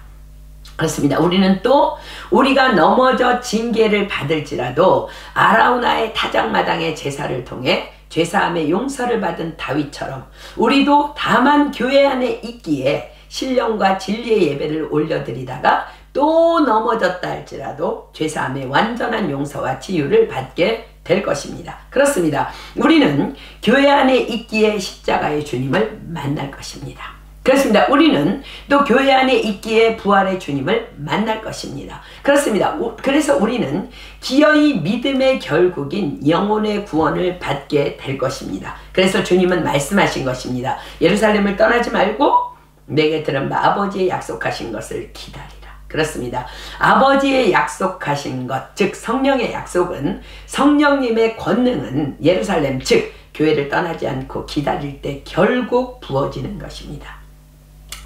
그렇습니다. 우리는 또 우리가 넘어져 징계를 받을지라도 아라우나의 타작마당의 제사를 통해 죄사함의 용서를 받은 다윗처럼 우리도 다만 교회 안에 있기에 신령과 진리의 예배를 올려드리다가 또 넘어졌다 할지라도 죄사함의 완전한 용서와 치유를 받게 될 것입니다. 그렇습니다. 우리는 교회 안에 있기에 십자가의 주님을 만날 것입니다. 그렇습니다. 우리는 또 교회 안에 있기에 부활의 주님을 만날 것입니다. 그렇습니다. 그래서 우리는 기어이 믿음의 결국인 영혼의 구원을 받게 될 것입니다. 그래서 주님은 말씀하신 것입니다. 예루살렘을 떠나지 말고 내게 들은 바 아버지의 약속하신 것을 기다리라. 그렇습니다. 아버지의 약속하신 것, 즉 성령의 약속은 성령님의 권능은 예루살렘, 즉 교회를 떠나지 않고 기다릴 때 결국 부어지는 것입니다.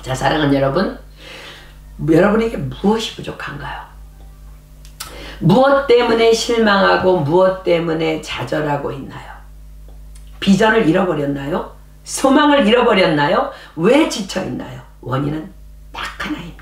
자, 사랑하는 여러분, 여러분에게 무엇이 부족한가요? 무엇 때문에 실망하고 무엇 때문에 좌절하고 있나요? 비전을 잃어버렸나요? 소망을 잃어버렸나요? 왜 지쳐있나요? 원인은 딱 하나입니다.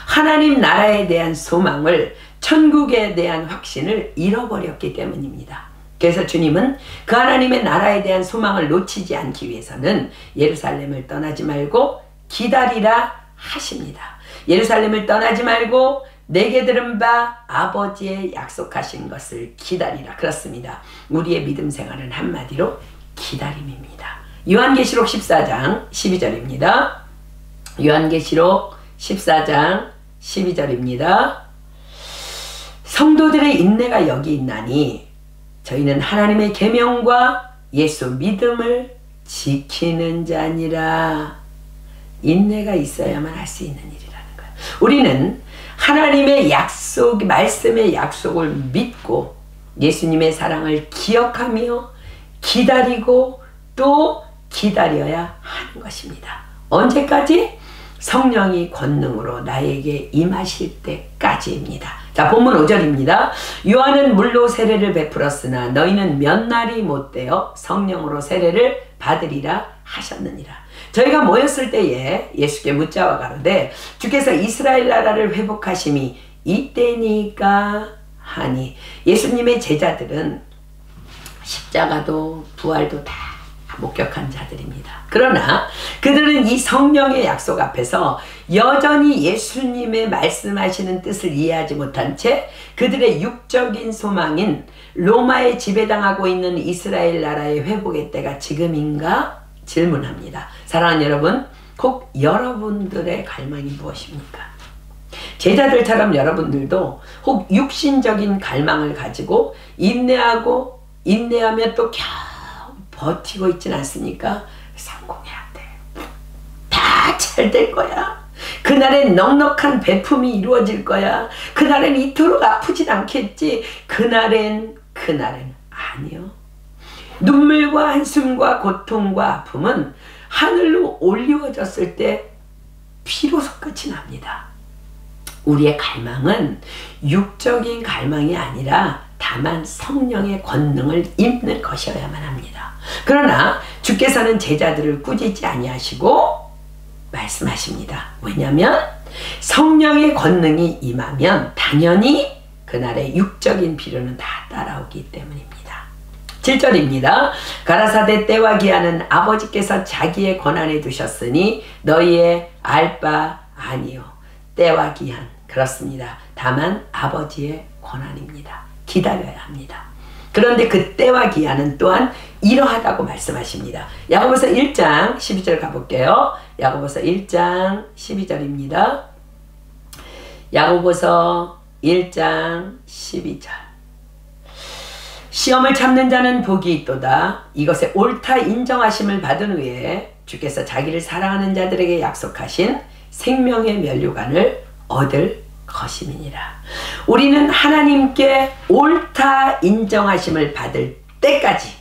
하나님 나라에 대한 소망을, 천국에 대한 확신을 잃어버렸기 때문입니다. 그래서 주님은 그 하나님의 나라에 대한 소망을 놓치지 않기 위해서는 예루살렘을 떠나지 말고 기다리라 하십니다. 예루살렘을 떠나지 말고 내게 들은 바 아버지의 약속하신 것을 기다리라. 그렇습니다. 우리의 믿음 생활은 한마디로 기다림입니다. 요한계시록 14장 12절입니다. 요한계시록 14장 12절입니다. 성도들의 인내가 여기 있나니 저희는 하나님의 계명과 예수 믿음을 지키는 자니라. 인내가 있어야만 할 수 있는 일이라는 거예요. 우리는 하나님의 약속, 말씀의 약속을 믿고 예수님의 사랑을 기억하며 기다리고 또 기다려야 하는 것입니다. 언제까지? 성령이 권능으로 나에게 임하실 때까지입니다. 자, 자, 본문 5절입니다. 요한은 물로 세례를 베풀었으나 너희는 몇 날이 못되어 성령으로 세례를 받으리라 하셨느니라. 저희가 모였을 때에 예수께 묻자와 가로되 주께서 이스라엘 나라를 회복하심이 이때니까 하니, 예수님의 제자들은 십자가도 부활도 다 목격한 자들입니다. 그러나 그들은 이 성령의 약속 앞에서 여전히 예수님의 말씀하시는 뜻을 이해하지 못한 채 그들의 육적인 소망인 로마에 지배당하고 있는 이스라엘 나라의 회복의 때가 지금인가 질문합니다. 사랑하는 여러분, 혹 여러분들의 갈망이 무엇입니까? 제자들처럼 여러분들도 혹 육신적인 갈망을 가지고 인내하며 또 겨우 버티고 있진 않습니까? 성공해야 돼. 다 잘 될 거야. 그날엔 넉넉한 배품이 이루어질 거야. 그날엔 이토록 아프진 않겠지. 그날엔 아니요. 눈물과 한숨과 고통과 아픔은 하늘로 올리워졌을 때 비로소 끝이 납니다. 우리의 갈망은 육적인 갈망이 아니라 다만 성령의 권능을 입는 것이어야만 합니다. 그러나 주께서는 제자들을 꾸짖지 아니하시고 말씀하십니다. 왜냐하면 성령의 권능이 임하면 당연히 그날의 육적인 필요는 다 따라오기 때문입니다. 7절입니다. 가라사대 때와 기한은 아버지께서 자기의 권한에 두셨으니 너희의 알 바 아니요. 때와 기한, 그렇습니다. 다만 아버지의 권한입니다. 기다려야 합니다. 그런데 그 때와 기한은 또한 이러하다고 말씀하십니다. 야고보서 1장 12절 가볼게요. 야고보서 1장 12절입니다. 야고보서 1장 12절. 시험을 참는 자는 복이 있도다. 이것에 옳다 인정하심을 받은 후에 주께서 자기를 사랑하는 자들에게 약속하신 생명의 면류관을 얻을 것임이니라. 우리는 하나님께 옳다 인정하심을 받을 때까지,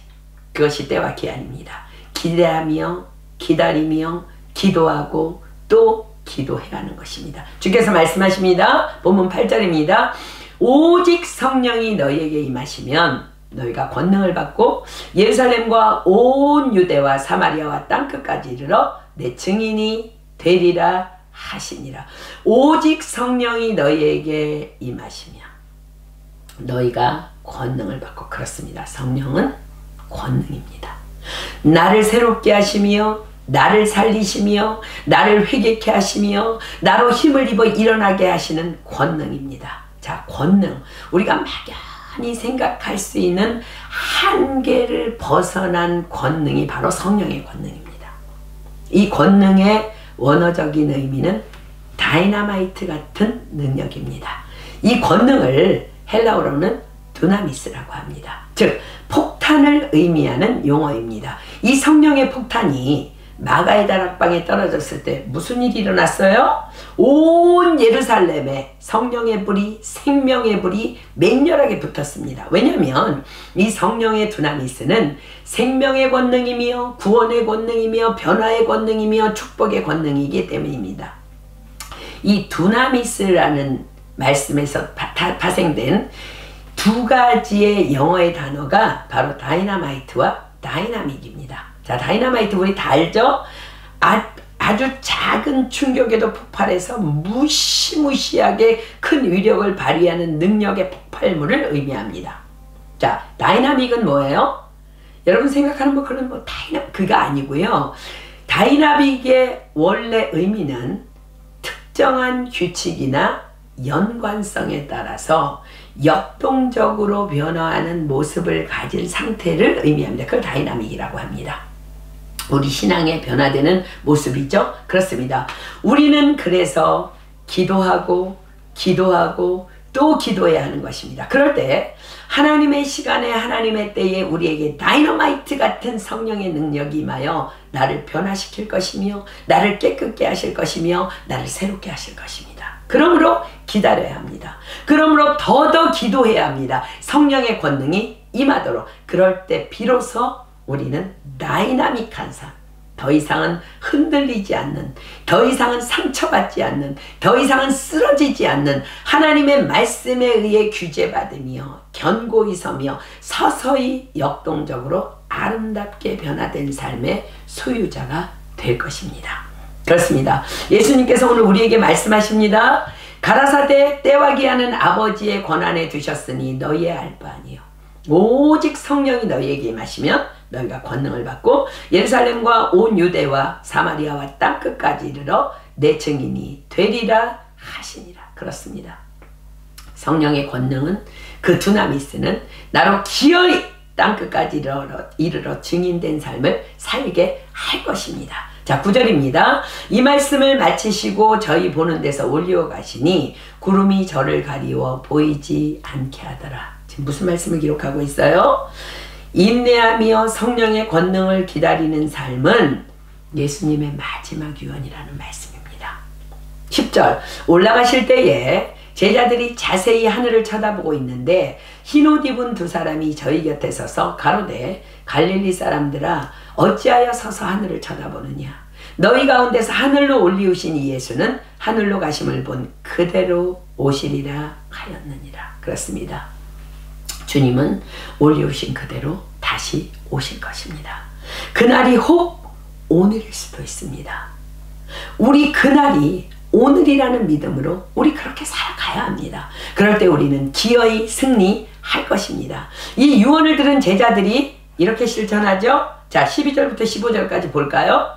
그것이 때와 기한입니다. 기대하며 기다리며 기도하고 또 기도해야 하는 것입니다. 주께서 말씀하십니다. 본문 8절입니다. 오직 성령이 너희에게 임하시면 너희가 권능을 받고 예루살렘과 온 유대와 사마리아와 땅끝까지 이르러 내 증인이 되리라 하시니라. 오직 성령이 너희에게 임하시면 너희가 권능을 받고, 그렇습니다. 성령은 권능입니다. 나를 새롭게 하시며 나를 살리시며 나를 회개케 하시며 나로 힘을 입어 일어나게 하시는 권능입니다. 자, 권능, 우리가 막연히 생각할 수 있는 한계를 벗어난 권능이 바로 성령의 권능입니다. 이 권능의 원어적인 의미는 다이나마이트 같은 능력입니다. 이 권능을 헬라어로는 두나미스라고 합니다. 즉 폭탄을 의미하는 용어입니다. 이 성령의 폭탄이 마가의 다락방에 떨어졌을 때 무슨 일이 일어났어요? 온 예루살렘에 성령의 불이, 생명의 불이 맹렬하게 붙었습니다. 왜냐하면 이 성령의 두나미스는 생명의 권능이며 구원의 권능이며 변화의 권능이며 축복의 권능이기 때문입니다. 이 두나미스라는 말씀에서 파생된 두 가지의 영어의 단어가 바로 다이나마이트와 다이나믹입니다. 자, 다이나마이트 우리 다 알죠? 아주 작은 충격에도 폭발해서 무시무시하게 큰 위력을 발휘하는 능력의 폭발물을 의미합니다. 자, 다이나믹은 뭐예요? 여러분 생각하는 그런 그가 아니고요. 다이나믹의 원래 의미는 특정한 규칙이나 연관성에 따라서 역동적으로 변화하는 모습을 가진 상태를 의미합니다. 그걸 다이나믹이라고 합니다. 우리 신앙에 변화되는 모습이죠. 그렇습니다. 우리는 그래서 기도하고 또 기도해야 하는 것입니다. 그럴 때 하나님의 시간에 하나님의 때에 우리에게 다이너마이트 같은 성령의 능력이 임하여 나를 변화시킬 것이며 나를 깨끗게 하실 것이며 나를 새롭게 하실 것입니다. 그러므로 기다려야 합니다. 그러므로 더더 기도해야 합니다. 성령의 권능이 임하도록. 그럴 때 비로소 우리는 다이나믹한 삶, 더 이상은 흔들리지 않는, 더 이상은 상처받지 않는, 더 이상은 쓰러지지 않는 하나님의 말씀에 의해 규제받으며 견고히 서며 서서히 역동적으로 아름답게 변화된 삶의 소유자가 될 것입니다. 그렇습니다. 예수님께서 오늘 우리에게 말씀하십니다. 가라사대 때와 기하는 아버지의 권한에 두셨으니 너희의 알 바 아니요 오직 성령이 너희에게 임하시면 너희가 권능을 받고 예루살렘과 온 유대와 사마리아와 땅끝까지 이르러 내 증인이 되리라 하시니라. 그렇습니다. 성령의 권능은 그 두나미스는 나로 기어이 땅끝까지 이르러 증인된 삶을 살게 할 것입니다. 자, 9절입니다. 이 말씀을 마치시고 저희 보는 데서 올리어 가시니 구름이 저를 가리워 보이지 않게 하더라. 지금 무슨 말씀을 기록하고 있어요? 인내하며 성령의 권능을 기다리는 삶은 예수님의 마지막 유언이라는 말씀입니다. 10절 올라가실 때에 제자들이 자세히 하늘을 쳐다보고 있는데 흰옷 입은 두 사람이 저희 곁에 서서 가로되 갈릴리 사람들아 어찌하여 서서 하늘을 쳐다보느냐. 너희 가운데서 하늘로 올리우신 이 예수는 하늘로 가심을 본 그대로 오시리라 하였느니라. 그렇습니다. 주님은 올리우신 그대로 다시 오실 것입니다. 그날이 혹 오늘일 수도 있습니다. 우리 그날이 오늘이라는 믿음으로 우리 그렇게 살아가야 합니다. 그럴 때 우리는 기어이 승리할 것입니다. 이 유언을 들은 제자들이 이렇게 실천하죠. 자, 12절부터 15절까지 볼까요?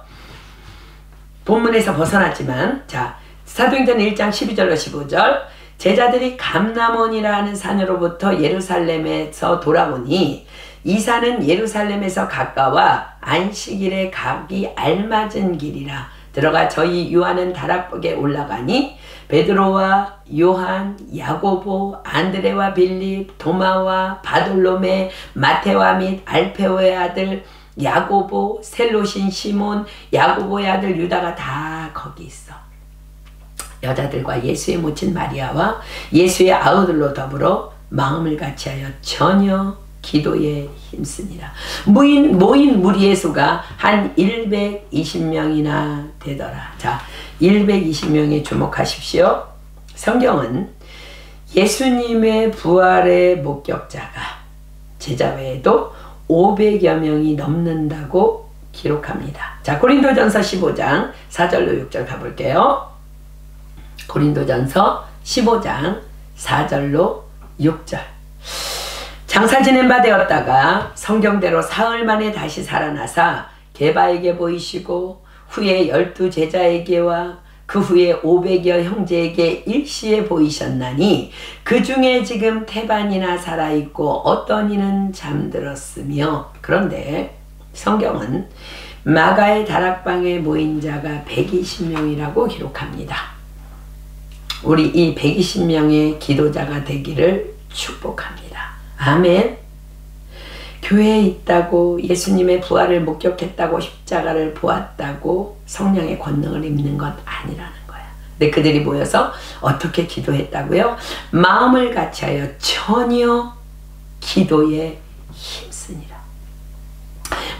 본문에서 벗어났지만, 자, 사도행전 1장 12절로 15절. 제자들이 감람원이라는 산으로부터 예루살렘에서 돌아오니 이 산은 예루살렘에서 가까워 안식일에 가기 알맞은 길이라. 들어가 저희 요한은 다락벽에 올라가니 베드로와 요한, 야고보, 안드레와 빌립, 도마와 바돌로메, 마테와 및 알페오의 아들 야고보, 셀로신 시몬, 야고보의 아들 유다가 다 거기 있어. 여자들과 예수의 모친 마리아와 예수의 아우들로 더불어 마음을 같이하여 전혀 기도에 힘쓰니라. 모인 무리의 수가 한 120명이나 되더라. 자, 120명에 주목하십시오. 성경은 예수님의 부활의 목격자가 제자 외에도 500여 명이 넘는다고 기록합니다. 자, 고린도전서 15장 4절로 6절 가볼게요. 고린도전서 15장 4절로 6절. 장사 지낸 바 되었다가 성경대로 사흘 만에 다시 살아나사 게바에게 보이시고 후에 12 제자에게와 그 후에 500여 형제에게 일시에 보이셨나니 그 중에 지금 태반이나 살아있고 어떤 이는 잠들었으며. 그런데 성경은 마가의 다락방에 모인 자가 120명이라고 기록합니다. 우리 이 120명의 기도자가 되기를 축복합니다. 아멘. 교회에 있다고 예수님의 부활을 목격했다고 십자가를 보았다고 성령의 권능을 입는 것 아니라는 거야. 근데 그들이 모여서 어떻게 기도했다고요? 마음을 같이하여 전혀 기도에 힘쓰니라.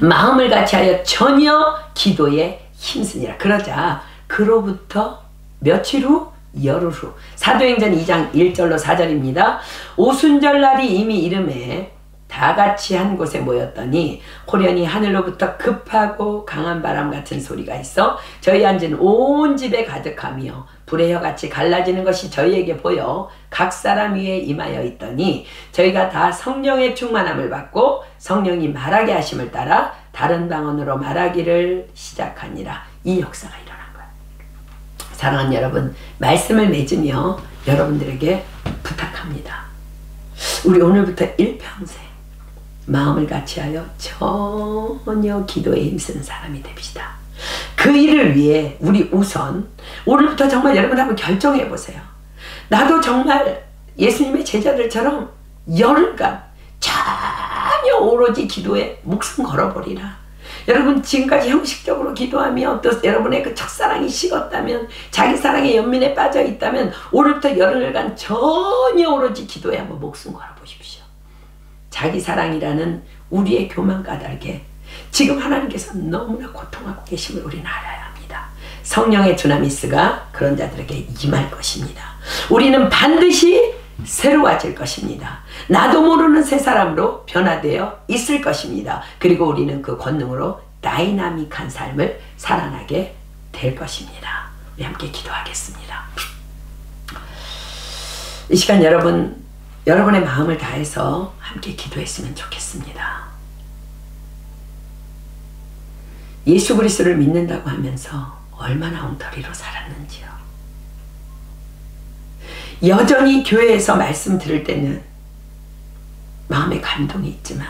마음을 같이하여 전혀 기도에 힘쓰니라. 그러자 그로부터 며칠 후? 열흘 후. 사도행전 2장 1절로 4절입니다. 오순절날이 이미 이름에 다 같이 한 곳에 모였더니 호련히 하늘로부터 급하고 강한 바람 같은 소리가 있어 저희 앉은 온 집에 가득하며 불의 혀같이 갈라지는 것이 저희에게 보여 각 사람 위에 임하여 있더니 저희가 다 성령의 충만함을 받고 성령이 말하게 하심을 따라 다른 방언으로 말하기를 시작하니라. 이 역사가 일어난 거예요. 사랑하는 여러분, 말씀을 맺으며 여러분들에게 부탁합니다. 우리 오늘부터 일평생 마음을 같이하여 전혀 기도에 힘쓰는 사람이 됩시다. 그 일을 위해 우리 우선 오늘부터 정말 여러분 한번 결정해 보세요. 나도 정말 예수님의 제자들처럼 열흘간 전혀 오로지 기도에 목숨 걸어버리라. 여러분 지금까지 형식적으로 기도하며 또 여러분의 그 첫사랑이 식었다면 자기 사랑의 연민에 빠져 있다면 오늘부터 열흘간 전혀 오로지 기도에 한번 목숨 걸어보십시오. 자기 사랑이라는 우리의 교만 까닭에 지금 하나님께서 너무나 고통하고 계심을 우리는 알아야 합니다. 성령의 두나미스가 그런 자들에게 임할 것입니다. 우리는 반드시 새로워질 것입니다. 나도 모르는 새 사람으로 변화되어 있을 것입니다. 그리고 우리는 그 권능으로 다이나믹한 삶을 살아나게 될 것입니다. 우리 함께 기도하겠습니다. 이 시간 여러분의 마음을 다해서 함께 기도했으면 좋겠습니다. 예수 그리스도를 믿는다고 하면서 얼마나 엉터리로 살았는지요. 여전히 교회에서 말씀 들을 때는 마음에 감동이 있지만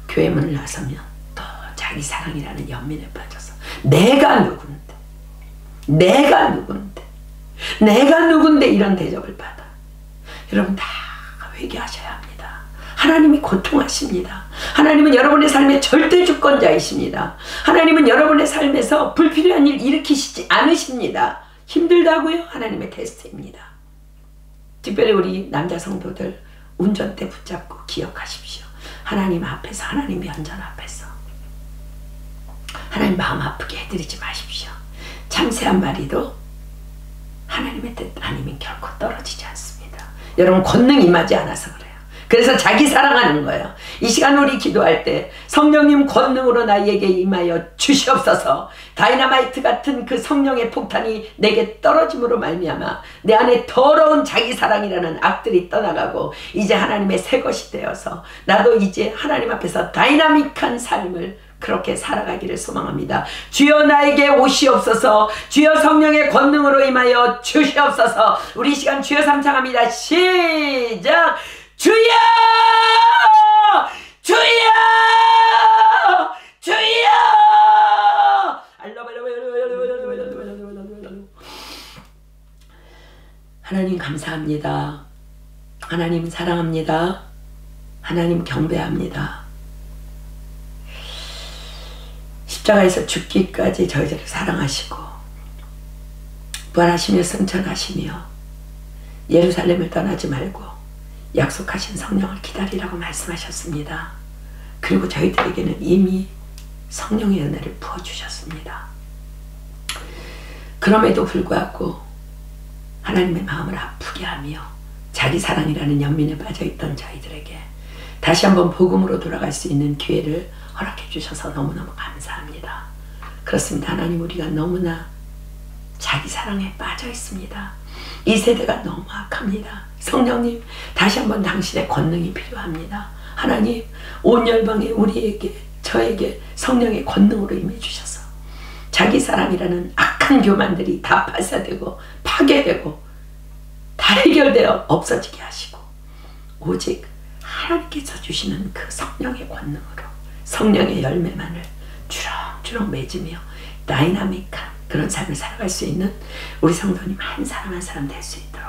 교회 문을 나서면 또 자기 사랑이라는 연민에 빠져서 내가 누군데 이런 대접을 받아. 여러분 다 회개하셔야 합니다. 하나님이 고통하십니다. 하나님은 여러분의 삶의 절대 주권자이십니다. 하나님은 여러분의 삶에서 불필요한 일 일으키시지 않으십니다. 힘들다고요? 하나님의 테스트입니다. 특별히 우리 남자 성도들 운전대 붙잡고 기억하십시오. 하나님 앞에서, 하나님 면전 앞에서 하나님 마음 아프게 해드리지 마십시오. 참새 한 마리도 하나님의 뜻 아니면 결코 떨어지지 않습니다. 여러분 권능 임하지 않아서 그래요. 그래서 자기 사랑하는 거예요. 이 시간 우리 기도할 때 성령님 권능으로 나에게 임하여 주시옵소서. 다이너마이트 같은 그 성령의 폭탄이 내게 떨어짐으로 말미암아 내 안에 더러운 자기 사랑이라는 악들이 떠나가고 이제 하나님의 새 것이 되어서 나도 이제 하나님 앞에서 다이나믹한 삶을 그렇게 살아가기를 소망합니다. 주여 나에게 오시옵소서. 주여 성령의 권능으로 임하여 주시옵소서. 우리 시간 주여 삼창합니다. 시작. 주여! 주여! 주여! 하나님 감사합니다. 하나님 사랑합니다. 하나님 경배합니다. 십자가에서 죽기까지 저희들을 사랑하시고 부활하시며 승천하시며 예루살렘을 떠나지 말고 약속하신 성령을 기다리라고 말씀하셨습니다. 그리고 저희들에게는 이미 성령의 은혜를 부어주셨습니다. 그럼에도 불구하고 하나님의 마음을 아프게 하며 자기 사랑이라는 연민에 빠져있던 저희들에게 다시 한번 복음으로 돌아갈 수 있는 기회를 허락해 주셔서 너무너무 감사합니다. 그렇습니다. 하나님, 우리가 너무나 자기 사랑에 빠져 있습니다. 이 세대가 너무 악합니다. 성령님, 다시 한번 당신의 권능이 필요합니다. 하나님, 온 열방에 우리에게, 저에게 성령의 권능으로 임해 주셔서 자기 사랑이라는 악한 교만들이 다 발사되고 파괴되고 다 해결되어 없어지게 하시고 오직 하나님께서 주시는 그 성령의 권능으로 성령의 열매만을 주렁주렁 맺으며 다이나믹한 그런 삶을 살아갈 수 있는 우리 성도님 한 사람 한 사람 될 수 있도록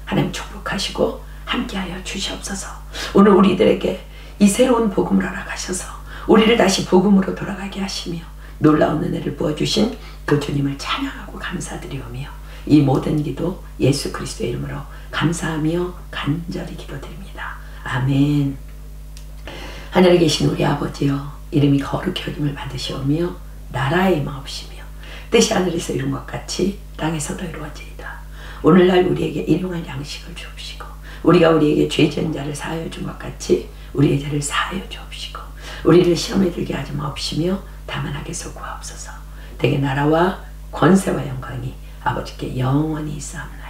하나님 축복하시고 함께하여 주시옵소서. 오늘 우리들에게 이 새로운 복음을 허락하셔서 우리를 다시 복음으로 돌아가게 하시며 놀라운 은혜를 부어주신 그 주님을 찬양하고 감사드리오며 이 모든 기도 예수 그리스도의 이름으로 감사하며 간절히 기도드립니다. 아멘. 하늘에 계신 우리 아버지여, 이름이 거룩히 여김을 받으시오며 나라에 임하옵시며 뜻이 하늘에서 이룬 것 같이 땅에서도 이루어지이다. 오늘날 우리에게 일용할 양식을 주옵시고 우리가 우리에게 죄 지은 자를 사하여 준 것 같이 우리의 죄를 사하여 주옵시고 우리를 시험에 들게 하지 마옵시며 다만 악에서 구하옵소서. 대개 나라와 권세와 영광이 아버지께 영원히 있사옵나이다.